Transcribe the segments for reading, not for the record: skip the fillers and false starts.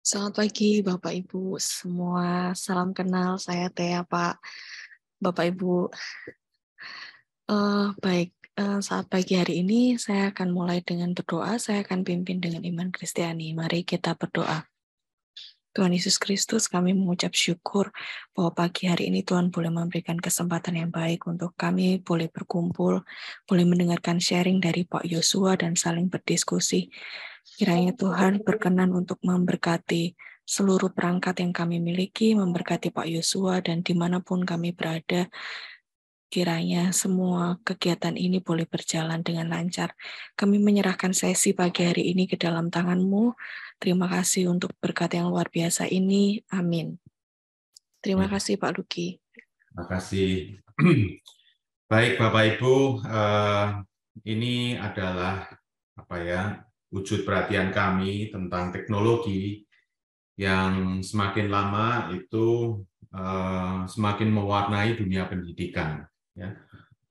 Selamat pagi Bapak Ibu semua, salam kenal, saya Tea Pak. Bapak Ibu, baik, saat pagi hari ini saya akan mulai dengan berdoa, saya akan pimpin dengan iman Kristiani. Mari kita berdoa. Tuhan Yesus Kristus, kami mengucap syukur bahwa pagi hari ini Tuhan boleh memberikan kesempatan yang baik untuk kami boleh berkumpul, boleh mendengarkan sharing dari Pak Yosua dan saling berdiskusi. Kiranya Tuhan berkenan untuk memberkati seluruh perangkat yang kami miliki, memberkati Pak Yosua dan dimanapun kami berada, kiranya semua kegiatan ini boleh berjalan dengan lancar. Kami menyerahkan sesi pagi hari ini ke dalam tangan-Mu. Terima kasih untuk berkat yang luar biasa ini. Amin. Terima kasih Pak Luki. Terima kasih. Baik Bapak Ibu, ini adalah wujud perhatian kami tentang teknologi yang semakin lama itu semakin mewarnai dunia pendidikan, ya.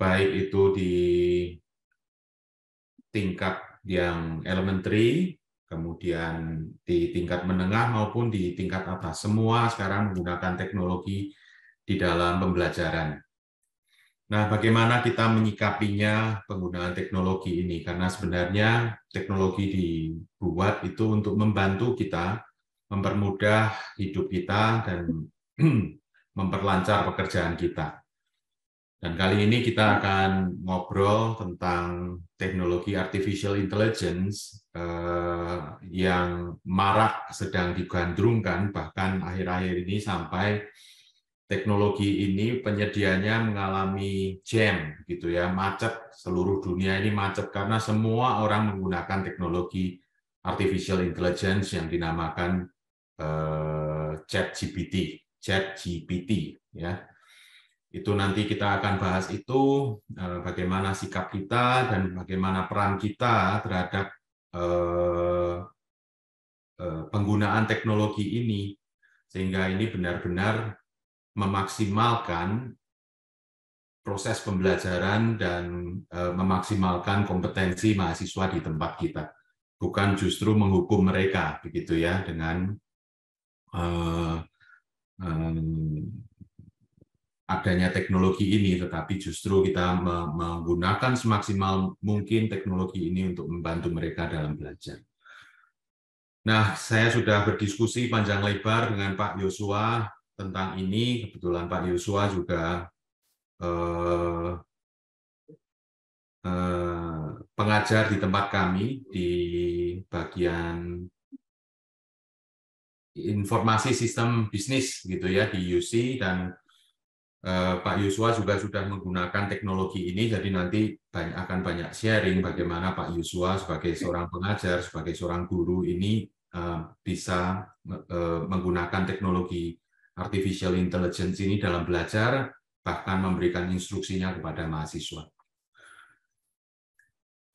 Baik itu di tingkat yang elementary, kemudian di tingkat menengah maupun di tingkat atas. Semua sekarang menggunakan teknologi di dalam pembelajaran. Nah, bagaimana kita menyikapinya penggunaan teknologi ini? Karena sebenarnya teknologi dibuat itu untuk membantu kita, mempermudah hidup kita, dan memperlancar pekerjaan kita. Dan kali ini kita akan ngobrol tentang teknologi artificial intelligence yang marak sedang digandrungkan, bahkan akhir-akhir ini sampai teknologi ini penyediaannya mengalami jam, gitu ya, macet. Seluruh dunia ini macet karena semua orang menggunakan teknologi artificial intelligence yang dinamakan ChatGPT, ya. Itu nanti kita akan bahas itu, bagaimana sikap kita dan bagaimana peran kita terhadap penggunaan teknologi ini, sehingga ini benar-benar memaksimalkan proses pembelajaran dan memaksimalkan kompetensi mahasiswa di tempat kita, bukan justru menghukum mereka, begitu ya, dengan adanya teknologi ini, tetapi justru kita menggunakan semaksimal mungkin teknologi ini untuk membantu mereka dalam belajar. Nah, saya sudah berdiskusi panjang lebar dengan Pak Yosua tentang ini. Kebetulan Pak Yosua juga pengajar di tempat kami di bagian informasi sistem bisnis, gitu ya, di UC, dan Pak Yosua juga sudah menggunakan teknologi ini, jadi nanti akan banyak sharing bagaimana Pak Yosua sebagai seorang pengajar, sebagai seorang guru ini bisa menggunakan teknologi artificial intelligence ini dalam belajar, bahkan memberikan instruksinya kepada mahasiswa.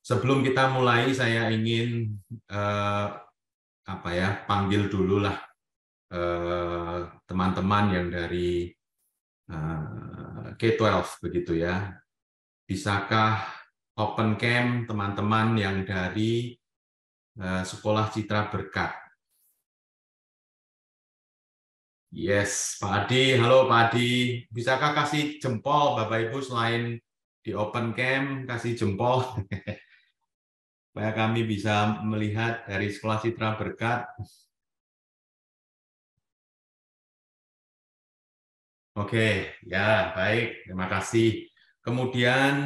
Sebelum kita mulai, saya ingin panggil dulu lah teman-teman yang dari K-12, begitu ya. Bisakah open cam teman-teman yang dari Sekolah Citra Berkat? Yes, Pak Adi. Halo Pak Adi. Bisakah kasih jempol Bapak Ibu, selain di open cam, kasih jempol supaya kami bisa melihat dari Sekolah Citra Berkat. Oke, ya, baik. Terima kasih. Kemudian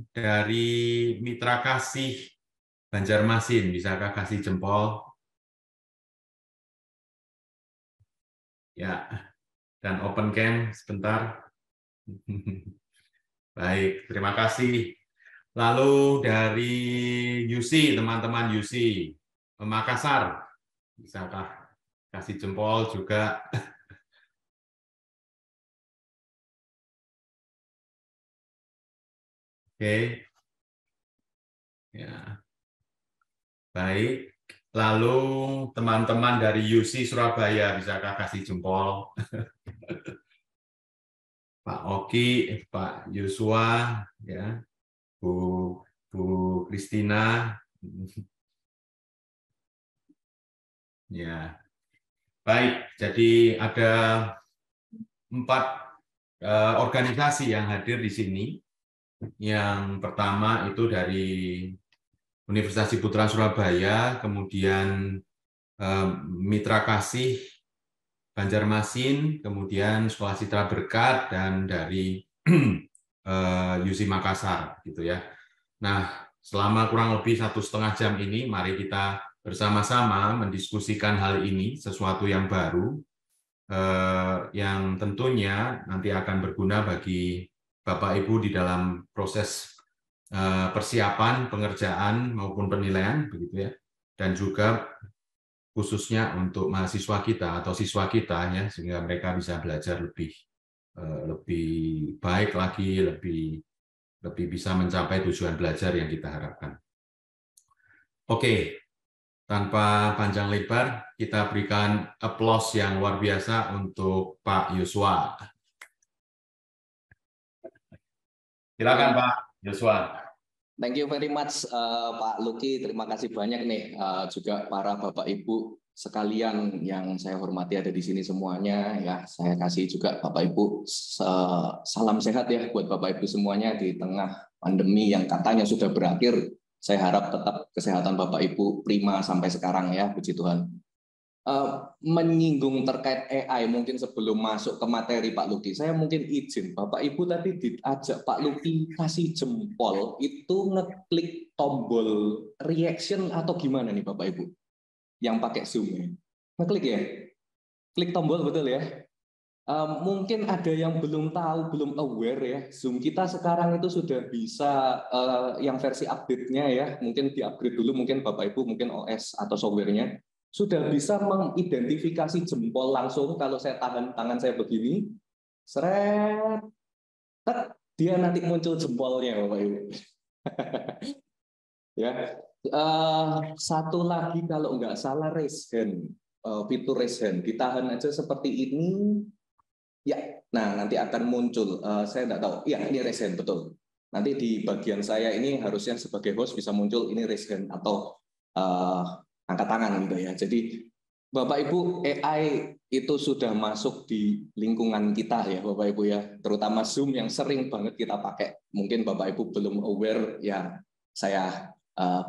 dari Mitra Kasih Banjarmasin, bisakah kasih jempol? Ya, dan open cam sebentar. Baik, terima kasih. Lalu dari UC, teman-teman UC Makassar, bisakah kasih jempol juga? Oke, ya, baik. Lalu teman-teman dari UC Surabaya, bisakah kasih jempol? Pak Oki, Pak Yosua, ya, Bu Kristina, ya. Baik, jadi ada 4 organisasi yang hadir di sini. Yang pertama itu dari Universitas Ciputra Surabaya, kemudian Mitra Kasih Banjarmasin, kemudian Sekolah Citra Berkat, dan dari UC Makassar, gitu ya. Nah, selama kurang lebih 1,5 jam ini, mari kita bersama-sama mendiskusikan hal ini, sesuatu yang baru, yang tentunya nanti akan berguna bagi Bapak Ibu di dalam proses persiapan, pengerjaan maupun penilaian, begitu ya, dan juga khususnya untuk mahasiswa kita atau siswa kita ya, sehingga mereka bisa belajar lebih baik lagi, lebih bisa mencapai tujuan belajar yang kita harapkan. Oke, tanpa panjang lebar, kita berikan aplaus yang luar biasa untuk Pak Yosua. Silakan Pak Yosua. Thank you very much Pak Luki, terima kasih banyak nih juga para Bapak Ibu sekalian yang saya hormati ada di sini semuanya ya. Saya kasih juga Bapak Ibu salam sehat ya buat Bapak Ibu semuanya di tengah pandemi yang katanya sudah berakhir. Saya harap tetap kesehatan Bapak Ibu prima sampai sekarang ya, puji Tuhan. Menyinggung terkait AI mungkin sebelum masuk ke materi Pak Luki, saya mungkin izin Bapak Ibu tadi diajak Pak Luki kasih jempol itu ngeklik tombol reaction atau gimana nih Bapak Ibu yang pakai Zoom ya? Ngeklik ya, klik tombol betul ya. Mungkin ada yang belum tahu, belum aware ya, Zoom kita sekarang itu sudah bisa yang versi update-nya ya, mungkin di-upgrade dulu mungkin Bapak Ibu, mungkin OS atau software-nya, sudah bisa mengidentifikasi jempol langsung. Kalau saya tahan tangan saya begini, seret, dia nanti muncul jempolnya Bapak Ibu. Ya, satu lagi kalau nggak salah raise hand, fitur raise hand, ditahan aja seperti ini. Ya, nah nanti akan muncul. Saya nggak tahu. Ya, ini raise hand betul. Nanti di bagian saya ini harusnya sebagai host bisa muncul ini raise hand atau angkat tangan gitu ya. Jadi Bapak Ibu, AI itu sudah masuk di lingkungan kita ya Bapak Ibu ya. Terutama Zoom yang sering banget kita pakai. Mungkin Bapak Ibu belum aware ya, saya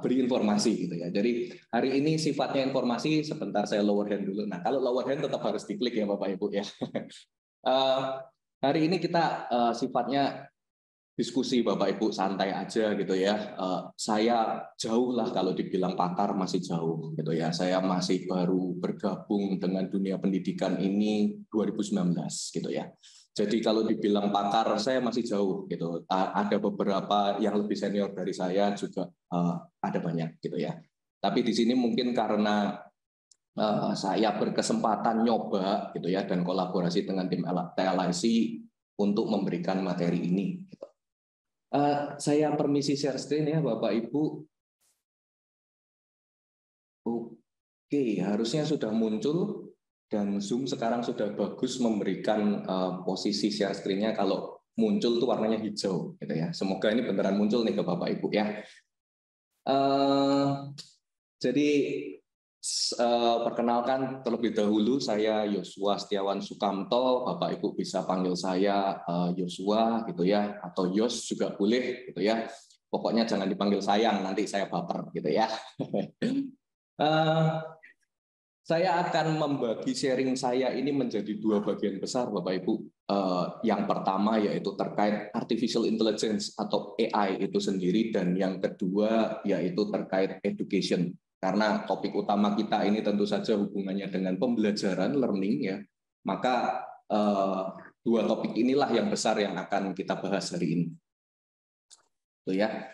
beri informasi gitu ya. Jadi hari ini sifatnya informasi. Sebentar saya lower hand dulu. Nah kalau lower hand tetap harus diklik ya Bapak Ibu ya. Hari ini kita sifatnya diskusi Bapak Ibu santai aja gitu ya. Saya jauh lah kalau dibilang pakar, masih jauh gitu ya. Saya masih baru bergabung dengan dunia pendidikan ini 2019 gitu ya. Jadi kalau dibilang pakar saya masih jauh gitu. Ada beberapa yang lebih senior dari saya juga ada banyak gitu ya. Tapi di sini mungkin karena saya berkesempatan nyoba gitu ya dan kolaborasi dengan tim TLIC untuk memberikan materi ini. Gitu. Saya permisi share screen ya Bapak Ibu. Oke, harusnya sudah muncul dan Zoom sekarang sudah bagus memberikan posisi share screen-nya. Kalau muncul tuh warnanya hijau gitu ya. Semoga ini beneran muncul nih ke Bapak Ibu ya. Jadi perkenalkan terlebih dahulu, saya Yosua Setiawan Sukamto. Bapak Ibu bisa panggil saya Yosua gitu ya, atau Yos juga boleh gitu ya. Pokoknya jangan dipanggil sayang, nanti saya baper gitu ya. Saya akan membagi sharing saya ini menjadi 2 bagian besar Bapak Ibu. Yang pertama yaitu terkait artificial intelligence atau AI itu sendiri, dan yang kedua yaitu terkait education. Karena topik utama kita ini tentu saja hubungannya dengan pembelajaran, learning ya. Maka 2 topik inilah yang besar yang akan kita bahas hari ini. Tuh ya.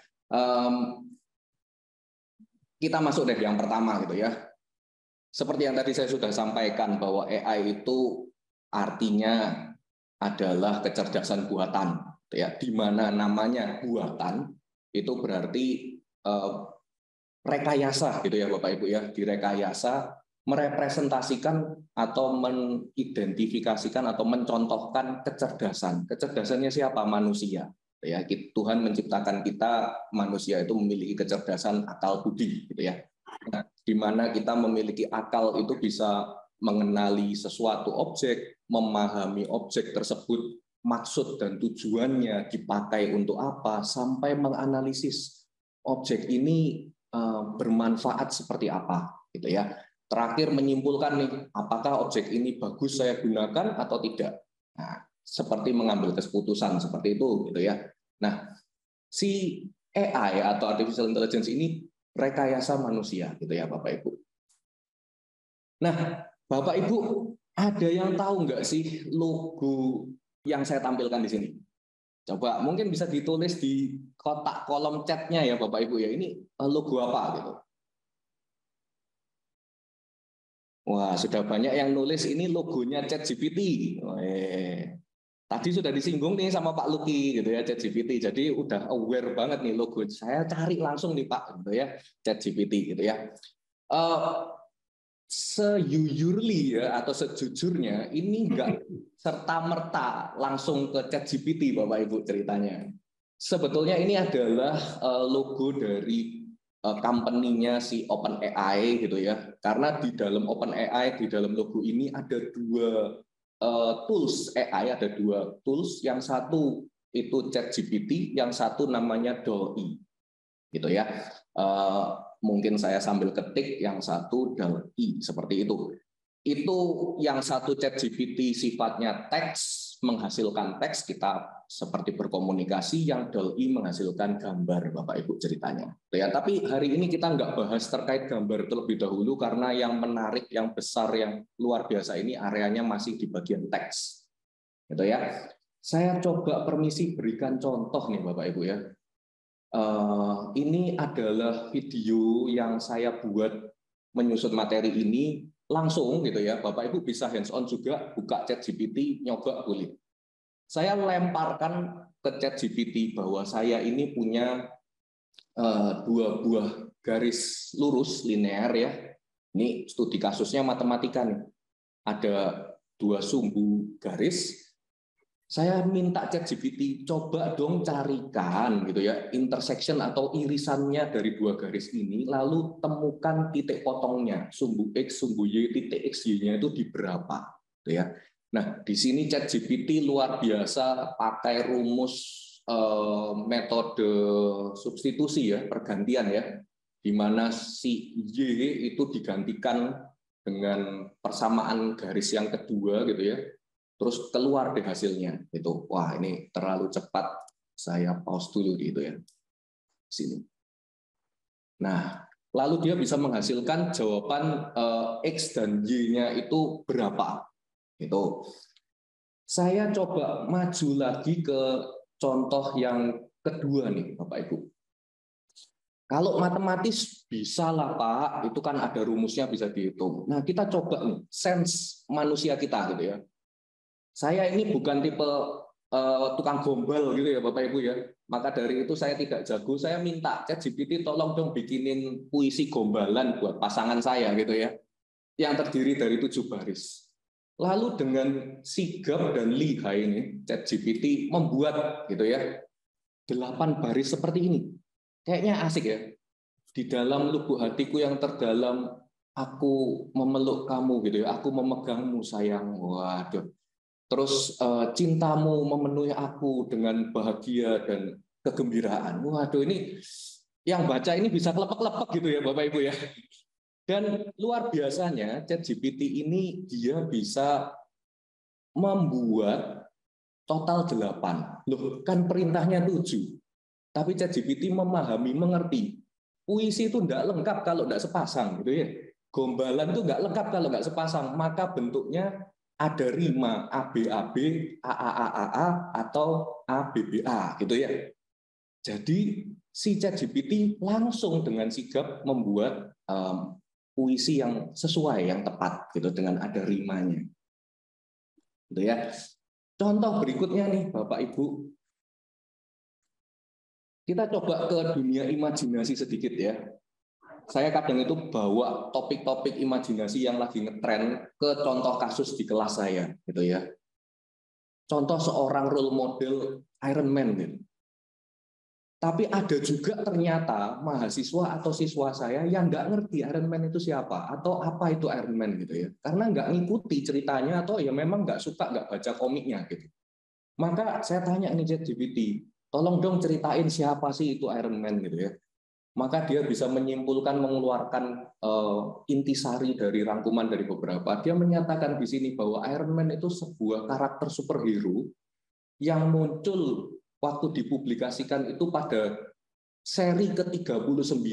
Kita masuk deh yang pertama gitu ya. Seperti yang tadi saya sudah sampaikan bahwa AI itu artinya adalah kecerdasan buatan, ya, di mana namanya buatan itu berarti rekayasa gitu ya Bapak Ibu ya, direkayasa merepresentasikan atau mengidentifikasikan atau mencontohkan kecerdasan. Kecerdasannya siapa? Manusia. Ya, Tuhan menciptakan kita manusia itu memiliki kecerdasan akal budi gitu ya. Nah, di mana kita memiliki akal itu bisa mengenali sesuatu objek, memahami objek tersebut, maksud dan tujuannya dipakai untuk apa, sampai menganalisis objek ini bermanfaat seperti apa, gitu ya. Terakhir menyimpulkan nih, apakah objek ini bagus saya gunakan atau tidak. Nah, seperti mengambil keputusan seperti itu, gitu ya. Nah, si AI atau artificial intelligence ini rekayasa manusia, gitu ya, Bapak Ibu. Nah, Bapak Ibu, ada yang tahu nggak sih logo yang saya tampilkan di sini? Coba mungkin bisa ditulis di kotak kolom chatnya ya, Bapak Ibu ya. Ini logo apa gitu? Wah, sudah banyak yang nulis ini logonya ChatGPT. Tadi sudah disinggung nih sama Pak Luki gitu ya, ChatGPT. Jadi udah aware banget nih logo. Saya cari langsung nih Pak gitu ya, ChatGPT gitu ya. Sejujurly ya atau sejujurnya ini enggak serta-merta langsung ke ChatGPT Bapak Ibu ceritanya. Sebetulnya ini adalah logo dari company-nya si OpenAI gitu ya. Karena di dalam OpenAI, di dalam logo ini ada dua tools AI, ada dua tools. Yang satu itu ChatGPT, yang satu namanya DALL-E. Gitu ya. Mungkin saya sambil ketik, yang satu DALL-E seperti itu. Itu yang satu ChatGPT sifatnya teks, menghasilkan teks, kita seperti berkomunikasi, yang DALL-E menghasilkan gambar, Bapak Ibu ceritanya. Ya, tapi hari ini kita nggak bahas terkait gambar terlebih dahulu, karena yang menarik, yang besar, yang luar biasa ini areanya masih di bagian teks. Gitu ya. Saya coba permisi berikan contoh nih Bapak Ibu ya. Ini adalah video yang saya buat menyusun materi ini langsung gitu ya. Bapak Ibu bisa hands on juga, buka ChatGPT, nyoba boleh. Saya lemparkan ke ChatGPT bahwa saya ini punya dua buah garis lurus linear ya. Ini studi kasusnya matematika nih. Ada dua sumbu garis. Saya minta ChatGPT, coba dong carikan gitu ya intersection atau irisannya dari dua garis ini, lalu temukan titik potongnya, sumbu X, sumbu Y, titik XY-nya itu di berapa, gitu ya. Nah, di sini ChatGPT luar biasa pakai rumus metode substitusi ya, pergantian ya, di mana si Y itu digantikan dengan persamaan garis yang kedua gitu ya. Terus keluar deh hasilnya itu. Wah, ini terlalu cepat, saya pause dulu gitu ya sini. Nah, lalu dia bisa menghasilkan jawaban X dan Y-nya itu berapa itu. Saya coba maju lagi ke contoh yang kedua nih Bapak Ibu. Kalau matematis bisa lah Pak, itu kan ada rumusnya bisa dihitung. Nah, kita coba nih sense manusia kita gitu ya. Saya ini bukan tipe tukang gombal gitu ya Bapak Ibu ya. Maka dari itu saya tidak jago. Saya minta ChatGPT tolong dong bikinin puisi gombalan buat pasangan saya gitu ya. Yang terdiri dari 7 baris. Lalu dengan sigap dan lihai ini ChatGPT membuat gitu ya 8 baris seperti ini. Kayaknya asik ya. Di dalam lubuk hatiku yang terdalam aku memeluk kamu gitu ya. Aku memegangmu sayang. Waduh. Terus cintamu memenuhi aku dengan bahagia dan kegembiraan. Waduh, ini yang baca ini bisa kelepek-kelepek gitu ya Bapak Ibu ya. Dan luar biasanya ChatGPT ini dia bisa membuat total 8. Loh, kan perintahnya 7. Tapi ChatGPT memahami, mengerti. Puisi itu enggak lengkap kalau enggak sepasang gitu ya. Gombalan itu enggak lengkap kalau enggak sepasang, maka bentuknya ada rima ABAB, AAAA atau ABBA gitu ya. Jadi si ChatGPT langsung dengan sigap membuat puisi yang sesuai, yang tepat gitu dengan ada rimanya. Gitu ya. Contoh berikutnya nih Bapak Ibu. Kita coba ke dunia imajinasi sedikit ya. Saya kadang itu bawa topik-topik imajinasi yang lagi ngetren ke contoh kasus di kelas saya gitu ya. Contoh seorang role model Iron Man gitu. Tapi ada juga ternyata mahasiswa atau siswa saya yang nggak ngerti Iron Man itu siapa atau apa itu Iron Man gitu ya, karena nggak ngikuti ceritanya atau ya memang nggak suka, nggak baca komiknya gitu. Maka saya tanya nih ChatGPT, tolong dong ceritain siapa sih itu Iron Man gitu ya. Maka dia bisa menyimpulkan, mengeluarkan intisari dari rangkuman dari beberapa. Dia menyatakan di sini bahwa Iron Man itu sebuah karakter superhero yang muncul waktu dipublikasikan itu pada seri ke-39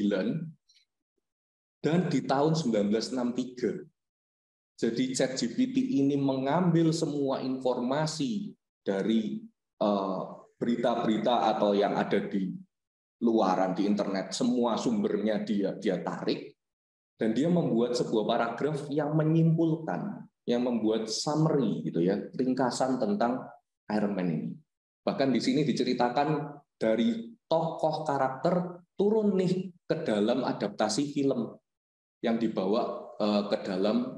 dan di tahun 1963. Jadi ChatGPT ini mengambil semua informasi dari berita-berita atau yang ada di luaran di internet, semua sumbernya dia tarik, dan dia membuat sebuah paragraf yang menyimpulkan, yang membuat summary gitu ya, ringkasan tentang Iron Man ini. Bahkan di sini diceritakan dari tokoh karakter turun nih ke dalam adaptasi film yang dibawa ke dalam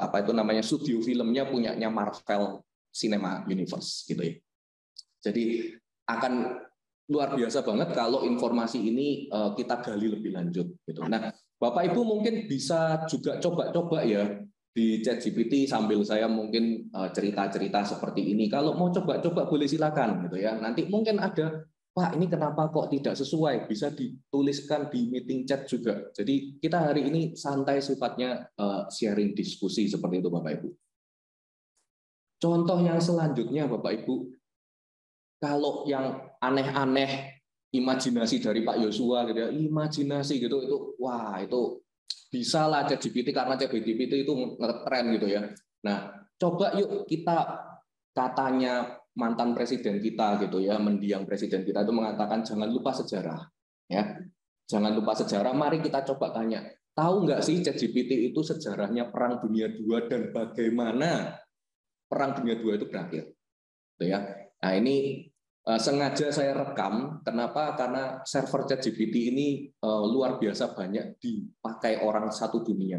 apa itu namanya, studio filmnya punyanya Marvel Cinema Universe gitu ya. Jadi akan luar biasa banget kalau informasi ini kita gali lebih lanjut gitu. Nah, Bapak Ibu mungkin bisa juga coba-coba ya di ChatGPT sambil saya mungkin cerita-cerita seperti ini. Kalau mau coba-coba boleh silakan gitu ya. Nanti mungkin ada, Pak ini kenapa kok tidak sesuai, bisa dituliskan di meeting chat juga. Jadi kita hari ini santai sifatnya, sharing diskusi seperti itu Bapak Ibu. Contoh yang selanjutnya Bapak Ibu, kalau yang aneh-aneh, imajinasi dari Pak Yosua gitu ya, imajinasi gitu itu, wah itu bisa lah ChatGPT karena ChatGPT itu ngetren gitu ya. Nah, coba yuk kita, katanya mantan presiden kita gitu ya, mendiang presiden kita itu mengatakan jangan lupa sejarah ya. Jangan lupa sejarah, mari kita coba tanya. Tahu nggak sih ChatGPT itu sejarahnya Perang Dunia II dan bagaimana Perang Dunia II itu berakhir? Gitu ya. Nah, ini sengaja saya rekam. Kenapa? Karena server ChatGPT ini luar biasa banyak dipakai orang satu dunia,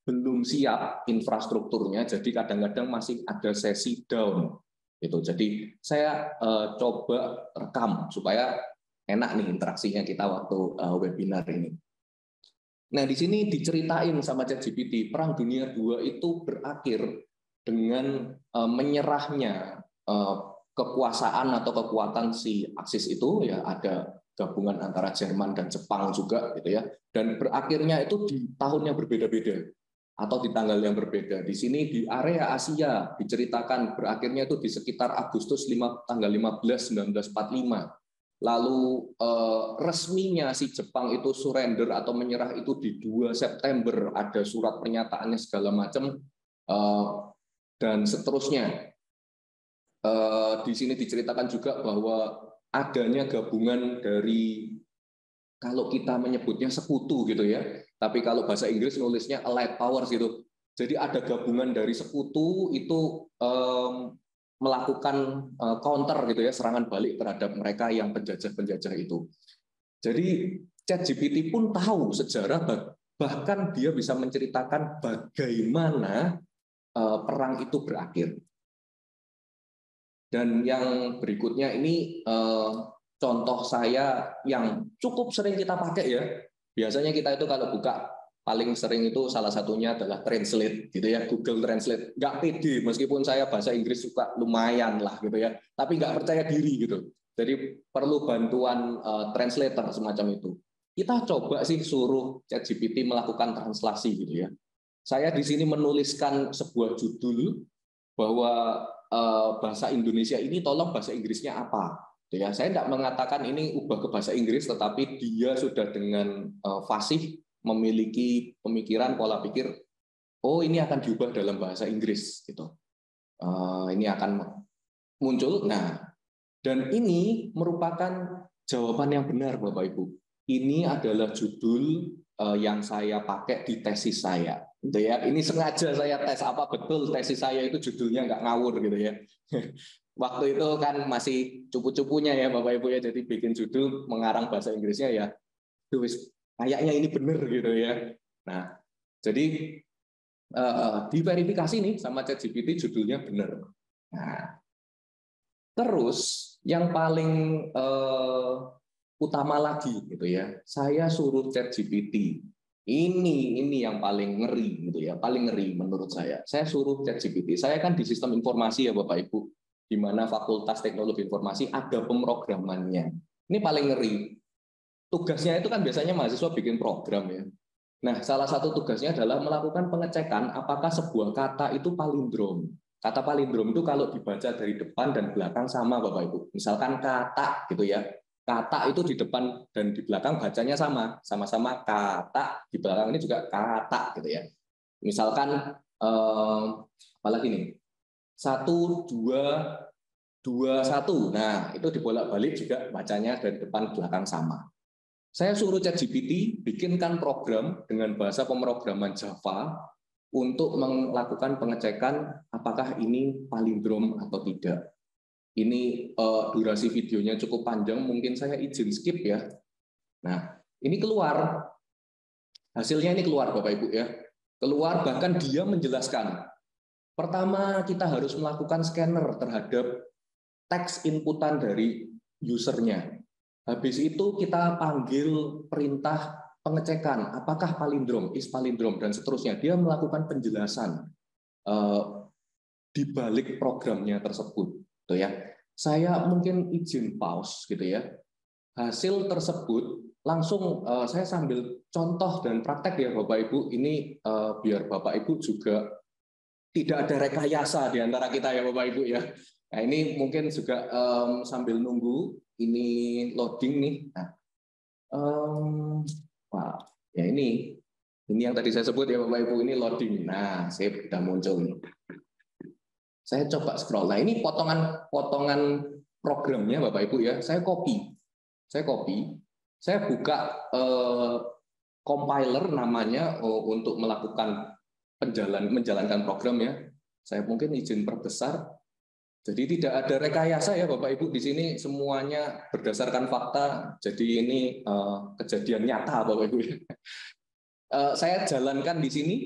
belum siap infrastrukturnya, jadi kadang-kadang masih ada sesi down. Gitu. Jadi saya coba rekam supaya enak nih interaksinya kita waktu webinar ini. Nah, di sini diceritain sama ChatGPT, Perang Dunia II itu berakhir dengan menyerahnya kekuasaan atau kekuatan si Aksis itu ya, ada gabungan antara Jerman dan Jepang juga gitu ya, dan berakhirnya itu di tahun yang berbeda-beda atau di tanggal yang berbeda. Di sini di area Asia diceritakan berakhirnya itu di sekitar Agustus tanggal 15 1945. Lalu resminya si Jepang itu surrender atau menyerah itu di 2 September, ada surat pernyataannya segala macam dan seterusnya. Di sini diceritakan juga bahwa adanya gabungan dari, kalau kita menyebutnya sekutu gitu ya, tapi kalau bahasa Inggris nulisnya allied powers gitu. Jadi ada gabungan dari sekutu itu melakukan counter gitu ya, serangan balik terhadap mereka yang penjajah-penjajah itu. Jadi ChatGPT pun tahu sejarah, bahkan dia bisa menceritakan bagaimana perang itu berakhir. Dan yang berikutnya ini contoh saya yang cukup sering kita pakai ya. Biasanya kita itu kalau buka, paling sering itu salah satunya adalah Translate gitu ya, Google Translate. Nggak pede, meskipun saya bahasa Inggris suka lumayan lah gitu ya, tapi nggak percaya diri gitu. Jadi perlu bantuan translator semacam itu. Kita coba sih suruh ChatGPT melakukan translasi gitu ya. Saya di sini menuliskan sebuah judul bahwa bahasa Indonesia ini tolong bahasa Inggrisnya apa. Ya, saya tidak mengatakan ini ubah ke bahasa Inggris, tetapi dia sudah dengan fasih memiliki pemikiran, pola pikir, oh ini akan diubah dalam bahasa Inggris, gitu. Ini akan muncul. Nah, dan ini merupakan jawaban yang benar, Bapak Ibu. Ini adalah judul yang saya pakai di tesis saya. Gitu ya. Ini sengaja saya tes apa betul tesis saya itu judulnya nggak ngawur gitu ya. Waktu itu kan masih cupu-cupunya ya Bapak Ibu ya, jadi bikin judul mengarang bahasa Inggrisnya ya, kayaknya ini benar gitu ya. Nah, jadi diverifikasi nih sama ChatGPT judulnya benar. Nah, Terus yang paling utama lagi gitu ya, saya suruh ChatGPT. Ini yang paling ngeri gitu ya, paling ngeri menurut saya. Saya suruh ChatGPT. Saya kan di sistem informasi ya Bapak Ibu, di mana Fakultas Teknologi Informasi ada pemrogramannya. Ini paling ngeri. Tugasnya itu kan biasanya mahasiswa bikin program ya. Nah, salah satu tugasnya adalah melakukan pengecekan apakah sebuah kata itu palindrom. Kata palindrom itu kalau dibaca dari depan dan belakang sama Bapak Ibu. Misalkan kata gitu ya. Kata itu di depan dan di belakang bacanya sama-sama kata, di belakang ini juga kata gitu ya. Misalkan apalagi nih? 1 2 2 1. Nah, itu dibolak-balik juga bacanya dari depan belakang sama. Saya suruh ChatGPT bikinkan program dengan bahasa pemrograman Java untuk melakukan pengecekan apakah ini palindrom atau tidak. Ini durasi videonya cukup panjang, mungkin saya izin skip ya. Nah, ini keluar. Hasilnya ini keluar Bapak Ibu ya. Keluar, bahkan dia menjelaskan. Pertama, kita harus melakukan scanner terhadap teks inputan dari usernya. Habis itu kita panggil perintah pengecekan apakah palindrom, is palindrom dan seterusnya. Dia melakukan penjelasan di balik programnya tersebut, gitu ya. Saya mungkin izin pause, gitu ya. Hasil tersebut langsung saya sambil contoh dan praktek ya Bapak Ibu. Ini biar Bapak Ibu juga tidak ada rekayasa di antara kita ya Bapak Ibu ya. Nah ini mungkin juga sambil nunggu ini loading nih. Nah, wah, ya ini yang tadi saya sebut ya Bapak Ibu, ini loading. Nah, sip, sudah muncul nih. Saya coba scroll. Nah ini potongan programnya Bapak Ibu ya. Saya copy. Saya buka compiler namanya untuk melakukan menjalankan program ya. Saya mungkin izin perbesar. Jadi tidak ada rekayasa ya Bapak Ibu, di sini semuanya berdasarkan fakta. Jadi ini kejadian nyata Bapak Ibu. Saya jalankan di sini.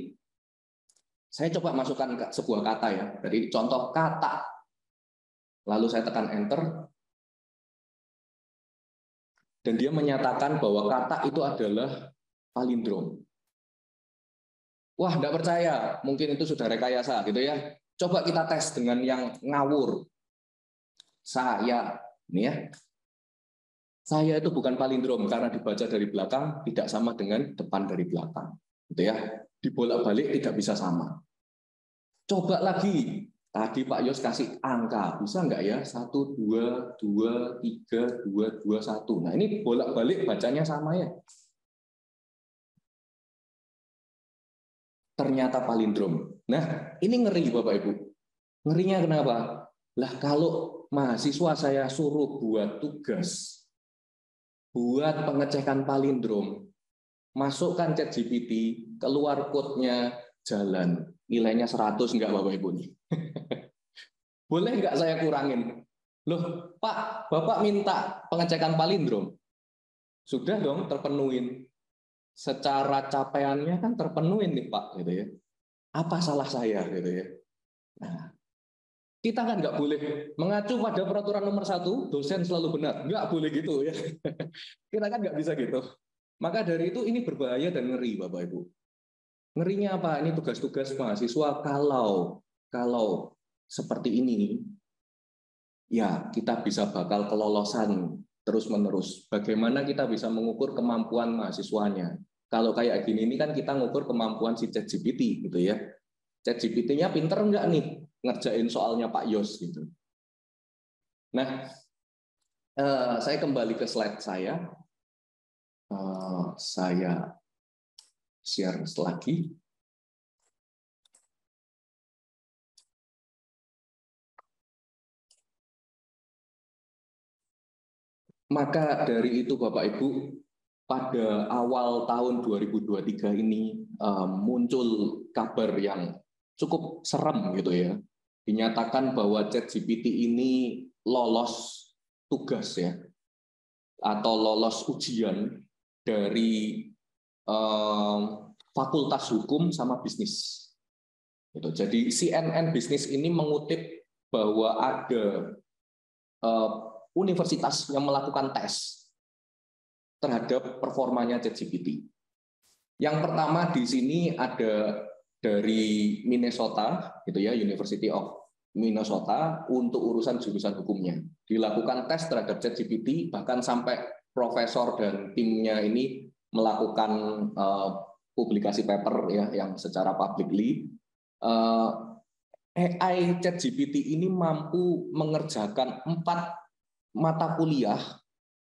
Saya coba masukkan sebuah kata ya. Dari contoh kata. Lalu saya tekan enter. Dan dia menyatakan bahwa kata itu adalah palindrom. Wah, enggak percaya. Mungkin itu sudah rekayasa gitu ya. Coba kita tes dengan yang ngawur. Saya, ini ya. Saya itu bukan palindrom karena dibaca dari belakang tidak sama dengan depan dari belakang. Gitu ya. Dibolak-balik tidak bisa sama. Coba lagi. Tadi Pak Yos kasih angka. Bisa enggak ya? 1 2 2 3 2 2 1. Nah, ini bolak-balik bacanya sama ya. Ternyata palindrom. Nah, ini ngeri Bapak Ibu. Ngerinya kenapa? Lah kalau mahasiswa saya suruh buat tugas, buat pengecekan palindrom, masukkan ChatGPT, keluar code-nya, jalan. Nilainya 100 enggak Bapak Ibu nih? Boleh enggak saya kurangin? Loh, Pak, Bapak minta pengecekan palindrom. Sudah dong terpenuhin. Secara capaiannya kan terpenuhi nih Pak, gitu ya. Apa salah saya, gitu ya. Nah, kita kan nggak boleh mengacu pada peraturan nomor 1, dosen selalu benar, nggak boleh gitu ya. Kita kan nggak bisa gitu. Maka dari itu ini berbahaya dan ngeri, Bapak Ibu. Ngerinya apa? Ini tugas-tugas mahasiswa kalau seperti ini, ya kita bisa bakal kelolosan terus-menerus. Bagaimana kita bisa mengukur kemampuan mahasiswanya? Kalau kayak gini ini kan kita ngukur kemampuan si ChatGPT gitu ya. ChatGPT-nya pinter enggak nih ngerjain soalnya Pak Yos gitu. Nah, saya kembali ke slide saya. Saya share lagi. Maka dari itu Bapak Ibu, pada awal tahun 2023 ini muncul kabar yang cukup serem gitu ya. Dinyatakan bahwa ChatGPT ini lolos tugas ya, atau lolos ujian dari Fakultas Hukum sama Bisnis. Jadi CNN Bisnis ini mengutip bahwa ada universitas yang melakukan tes terhadap performanya ChatGPT. Yang pertama di sini ada dari Minnesota, gitu ya, University of Minnesota untuk urusan jurusan hukumnya. Dilakukan tes terhadap ChatGPT, bahkan sampai profesor dan timnya ini melakukan publikasi paper ya yang secara publicly. AI ChatGPT ini mampu mengerjakan 4 mata kuliah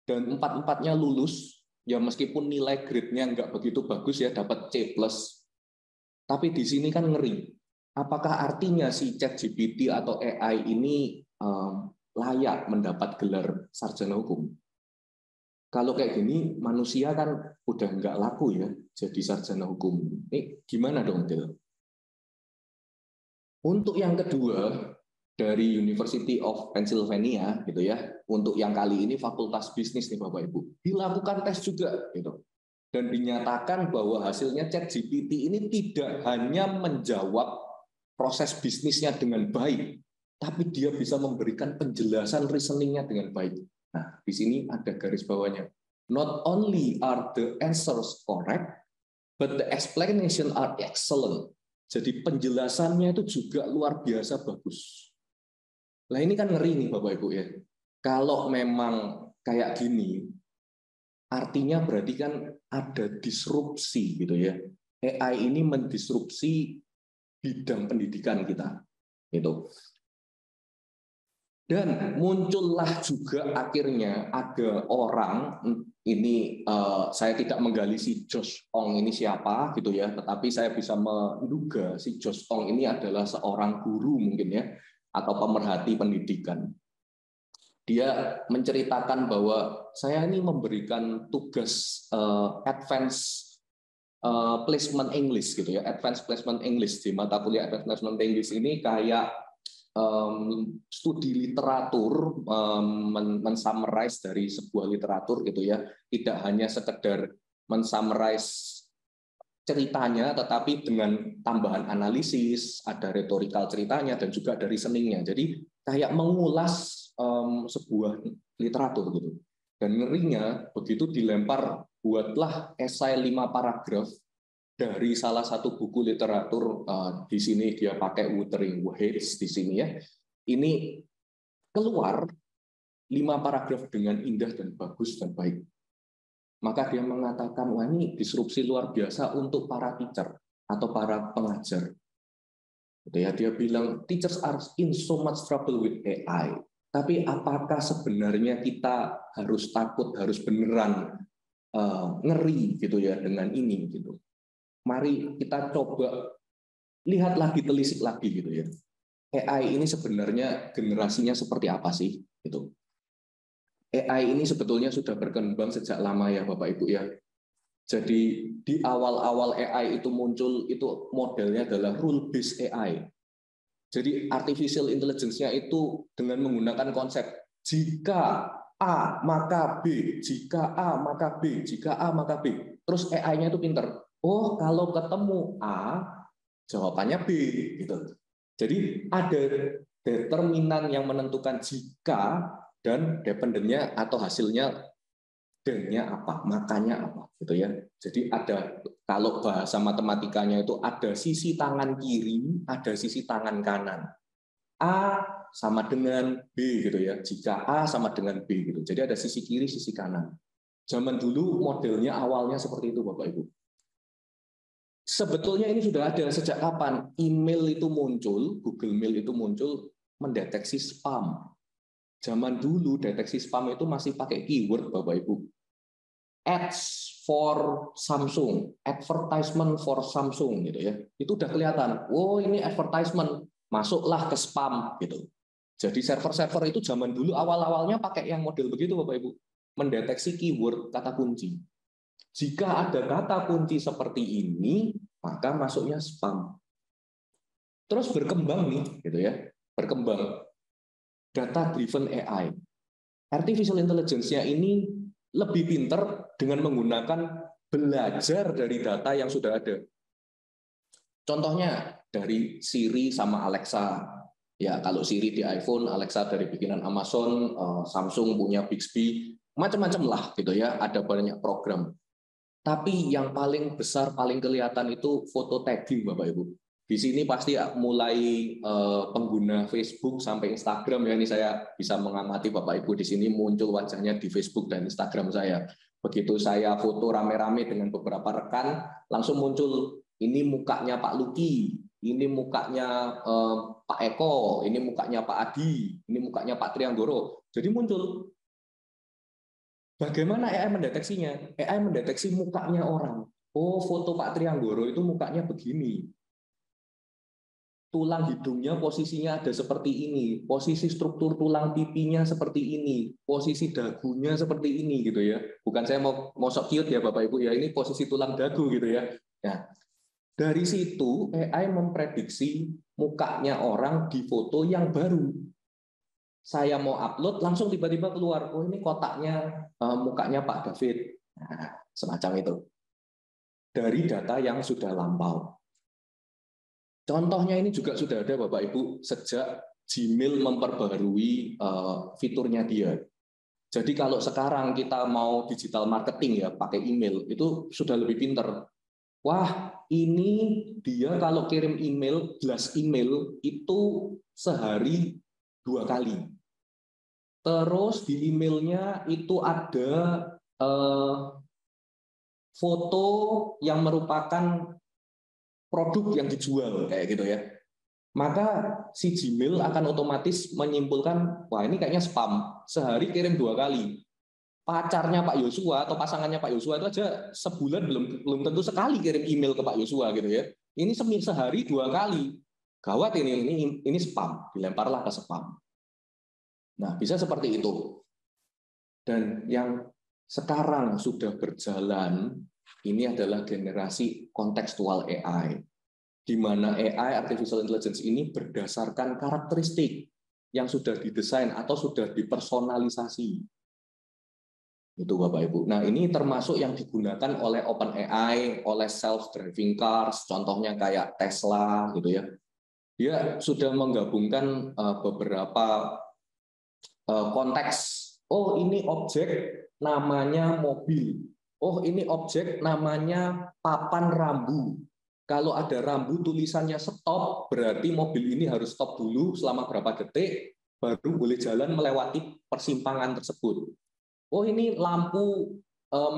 dan 4-empatnya lulus. Ya meskipun nilai grade-nya nggak begitu bagus ya, dapat C+. Tapi di sini kan ngeri. Apakah artinya si ChatGPT atau AI ini layak mendapat gelar sarjana hukum? Kalau kayak gini, manusia kan udah nggak laku ya jadi sarjana hukum. Ini gimana dong, Del? Untuk yang kedua, dari University of Pennsylvania, gitu ya, untuk yang kali ini Fakultas Bisnis nih Bapak Ibu, dilakukan tes juga, gitu. Dan dinyatakan bahwa hasilnya ChatGPT ini tidak hanya menjawab proses bisnisnya dengan baik, tapi dia bisa memberikan penjelasan reasoningnya dengan baik. Nah, di sini ada garis bawahnya. Not only are the answers correct, but the explanation are excellent. Jadi penjelasannya itu juga luar biasa bagus. Nah ini kan ngeri nih Bapak Ibu ya. Kalau memang kayak gini, artinya berarti kan ada disrupsi gitu ya. AI ini mendisrupsi bidang pendidikan kita. Gitu. Dan muncullah juga akhirnya ada orang, ini saya tidak menggali si Josh Ong ini siapa gitu ya, tetapi saya bisa menduga si Josh Ong ini adalah seorang guru mungkin ya, atau pemerhati pendidikan. Dia menceritakan bahwa saya ini memberikan tugas advance placement English gitu ya, advance placement English di mata kuliah advance placement English ini kayak studi literatur, mensummarize dari sebuah literatur gitu ya, tidak hanya sekedar mensummarize ceritanya, tetapi dengan tambahan analisis, ada retorikal ceritanya, dan juga ada reasoningnya. Jadi kayak mengulas sebuah literatur gitu. Dan ngerinya begitu dilempar, buatlah esai 5 paragraf dari salah satu buku literatur. Di sini dia pakai Wuthering Heights di sini ya. Ini keluar 5 paragraf dengan indah dan bagus dan baik. Maka dia mengatakan, wah ini disrupsi luar biasa untuk para teacher atau para pengajar. Dia bilang, teachers are in so much trouble with AI. Tapi apakah sebenarnya kita harus takut, harus beneran ngeri gitu ya dengan ini gitu. Mari kita coba lihat lagi, telisik lagi gitu ya. AI ini sebenarnya generasinya seperti apa sih gitu. AI ini sebetulnya sudah berkembang sejak lama ya Bapak Ibu ya. Jadi di awal-awal AI itu muncul, itu modelnya adalah rule based AI. Jadi artificial intelligence-nya itu dengan menggunakan konsep jika A maka B, jika A maka B, jika A maka B. Terus AI-nya itu pinter. Oh, kalau ketemu A, jawabannya B gitu. Jadi ada determinan yang menentukan jika, dan dependennya atau hasilnya dan-nya apa, makanya apa gitu ya. Jadi ada, kalau bahasa matematikanya itu ada sisi tangan kiri, ada sisi tangan kanan. A sama dengan B gitu ya. Jika A sama dengan B gitu. Jadi ada sisi kiri, sisi kanan. Zaman dulu modelnya awalnya seperti itu Bapak Ibu. Sebetulnya ini sudah ada sejak kapan? Email itu muncul, Google Mail itu muncul mendeteksi spam. Zaman dulu deteksi spam itu masih pakai keyword Bapak Ibu. Ads for Samsung, advertisement for Samsung gitu ya. Itu udah kelihatan. Oh, ini advertisement, masuklah ke spam gitu. Jadi server-server itu zaman dulu awal-awalnya pakai yang model begitu Bapak Ibu. Mendeteksi keyword kata kunci. Jika ada kata kunci seperti ini, maka masuknya spam. Terus berkembang nih gitu ya. Berkembang data driven AI. Artificial intelligence-nya ini lebih pinter dengan menggunakan belajar dari data yang sudah ada. Contohnya dari Siri sama Alexa. Ya, kalau Siri di iPhone, Alexa dari bikinan Amazon, Samsung punya Bixby, macam-macam lah gitu ya, ada banyak program. Tapi yang paling besar, paling kelihatan itu foto tagging, Bapak Ibu. Di sini pasti mulai pengguna Facebook sampai Instagram ya, ini saya bisa mengamati Bapak Ibu di sini muncul wajahnya di Facebook dan Instagram saya. Begitu saya foto rame-rame dengan beberapa rekan, langsung muncul ini mukanya Pak Luki, ini mukanya Pak Eko, ini mukanya Pak Adi, ini mukanya Pak Trianggoro. Jadi muncul. Bagaimana AI mendeteksinya? AI mendeteksi mukanya orang. Oh, foto Pak Trianggoro itu mukanya begini. Tulang hidungnya posisinya ada seperti ini, posisi struktur tulang pipinya seperti ini, posisi dagunya seperti ini gitu ya. Bukan saya mau sok cute ya Bapak Ibu ya, ini posisi tulang dagu gitu ya. Nah, dari situ AI memprediksi mukanya orang di foto yang baru. Saya mau upload, langsung tiba-tiba keluar, oh ini kotaknya mukanya Pak David. Nah, semacam itu. Dari data yang sudah lampau. Contohnya ini juga sudah ada Bapak Ibu sejak Gmail memperbarui fiturnya dia. Jadi kalau sekarang kita mau digital marketing ya pakai email, itu sudah lebih pinter. Wah, ini dia kalau kirim email, blast email itu sehari 2 kali. Terus di emailnya itu ada foto yang merupakan produk yang dijual kayak gitu ya. Maka si Gmail akan otomatis menyimpulkan, wah ini kayaknya spam. Sehari kirim 2 kali. Pacarnya Pak Yosua atau pasangannya Pak Yosua itu aja sebulan belum tentu sekali kirim email ke Pak Yosua gitu ya. Ini sehari 2 kali. Gawat ini spam, dilemparlah ke spam. Nah, bisa seperti itu. Dan yang sekarang sudah berjalan, ini adalah generasi kontekstual AI, di mana AI, artificial intelligence ini berdasarkan karakteristik yang sudah didesain atau sudah dipersonalisasi. Itu Bapak Ibu. Nah, ini termasuk yang digunakan oleh OpenAI, oleh self-driving cars, contohnya kayak Tesla gitu ya. Dia sudah menggabungkan beberapa konteks. Oh, ini objek namanya mobil. Oh, ini objek namanya papan rambu. Kalau ada rambu tulisannya stop, berarti mobil ini harus stop dulu selama berapa detik, baru boleh jalan melewati persimpangan tersebut. Oh, ini lampu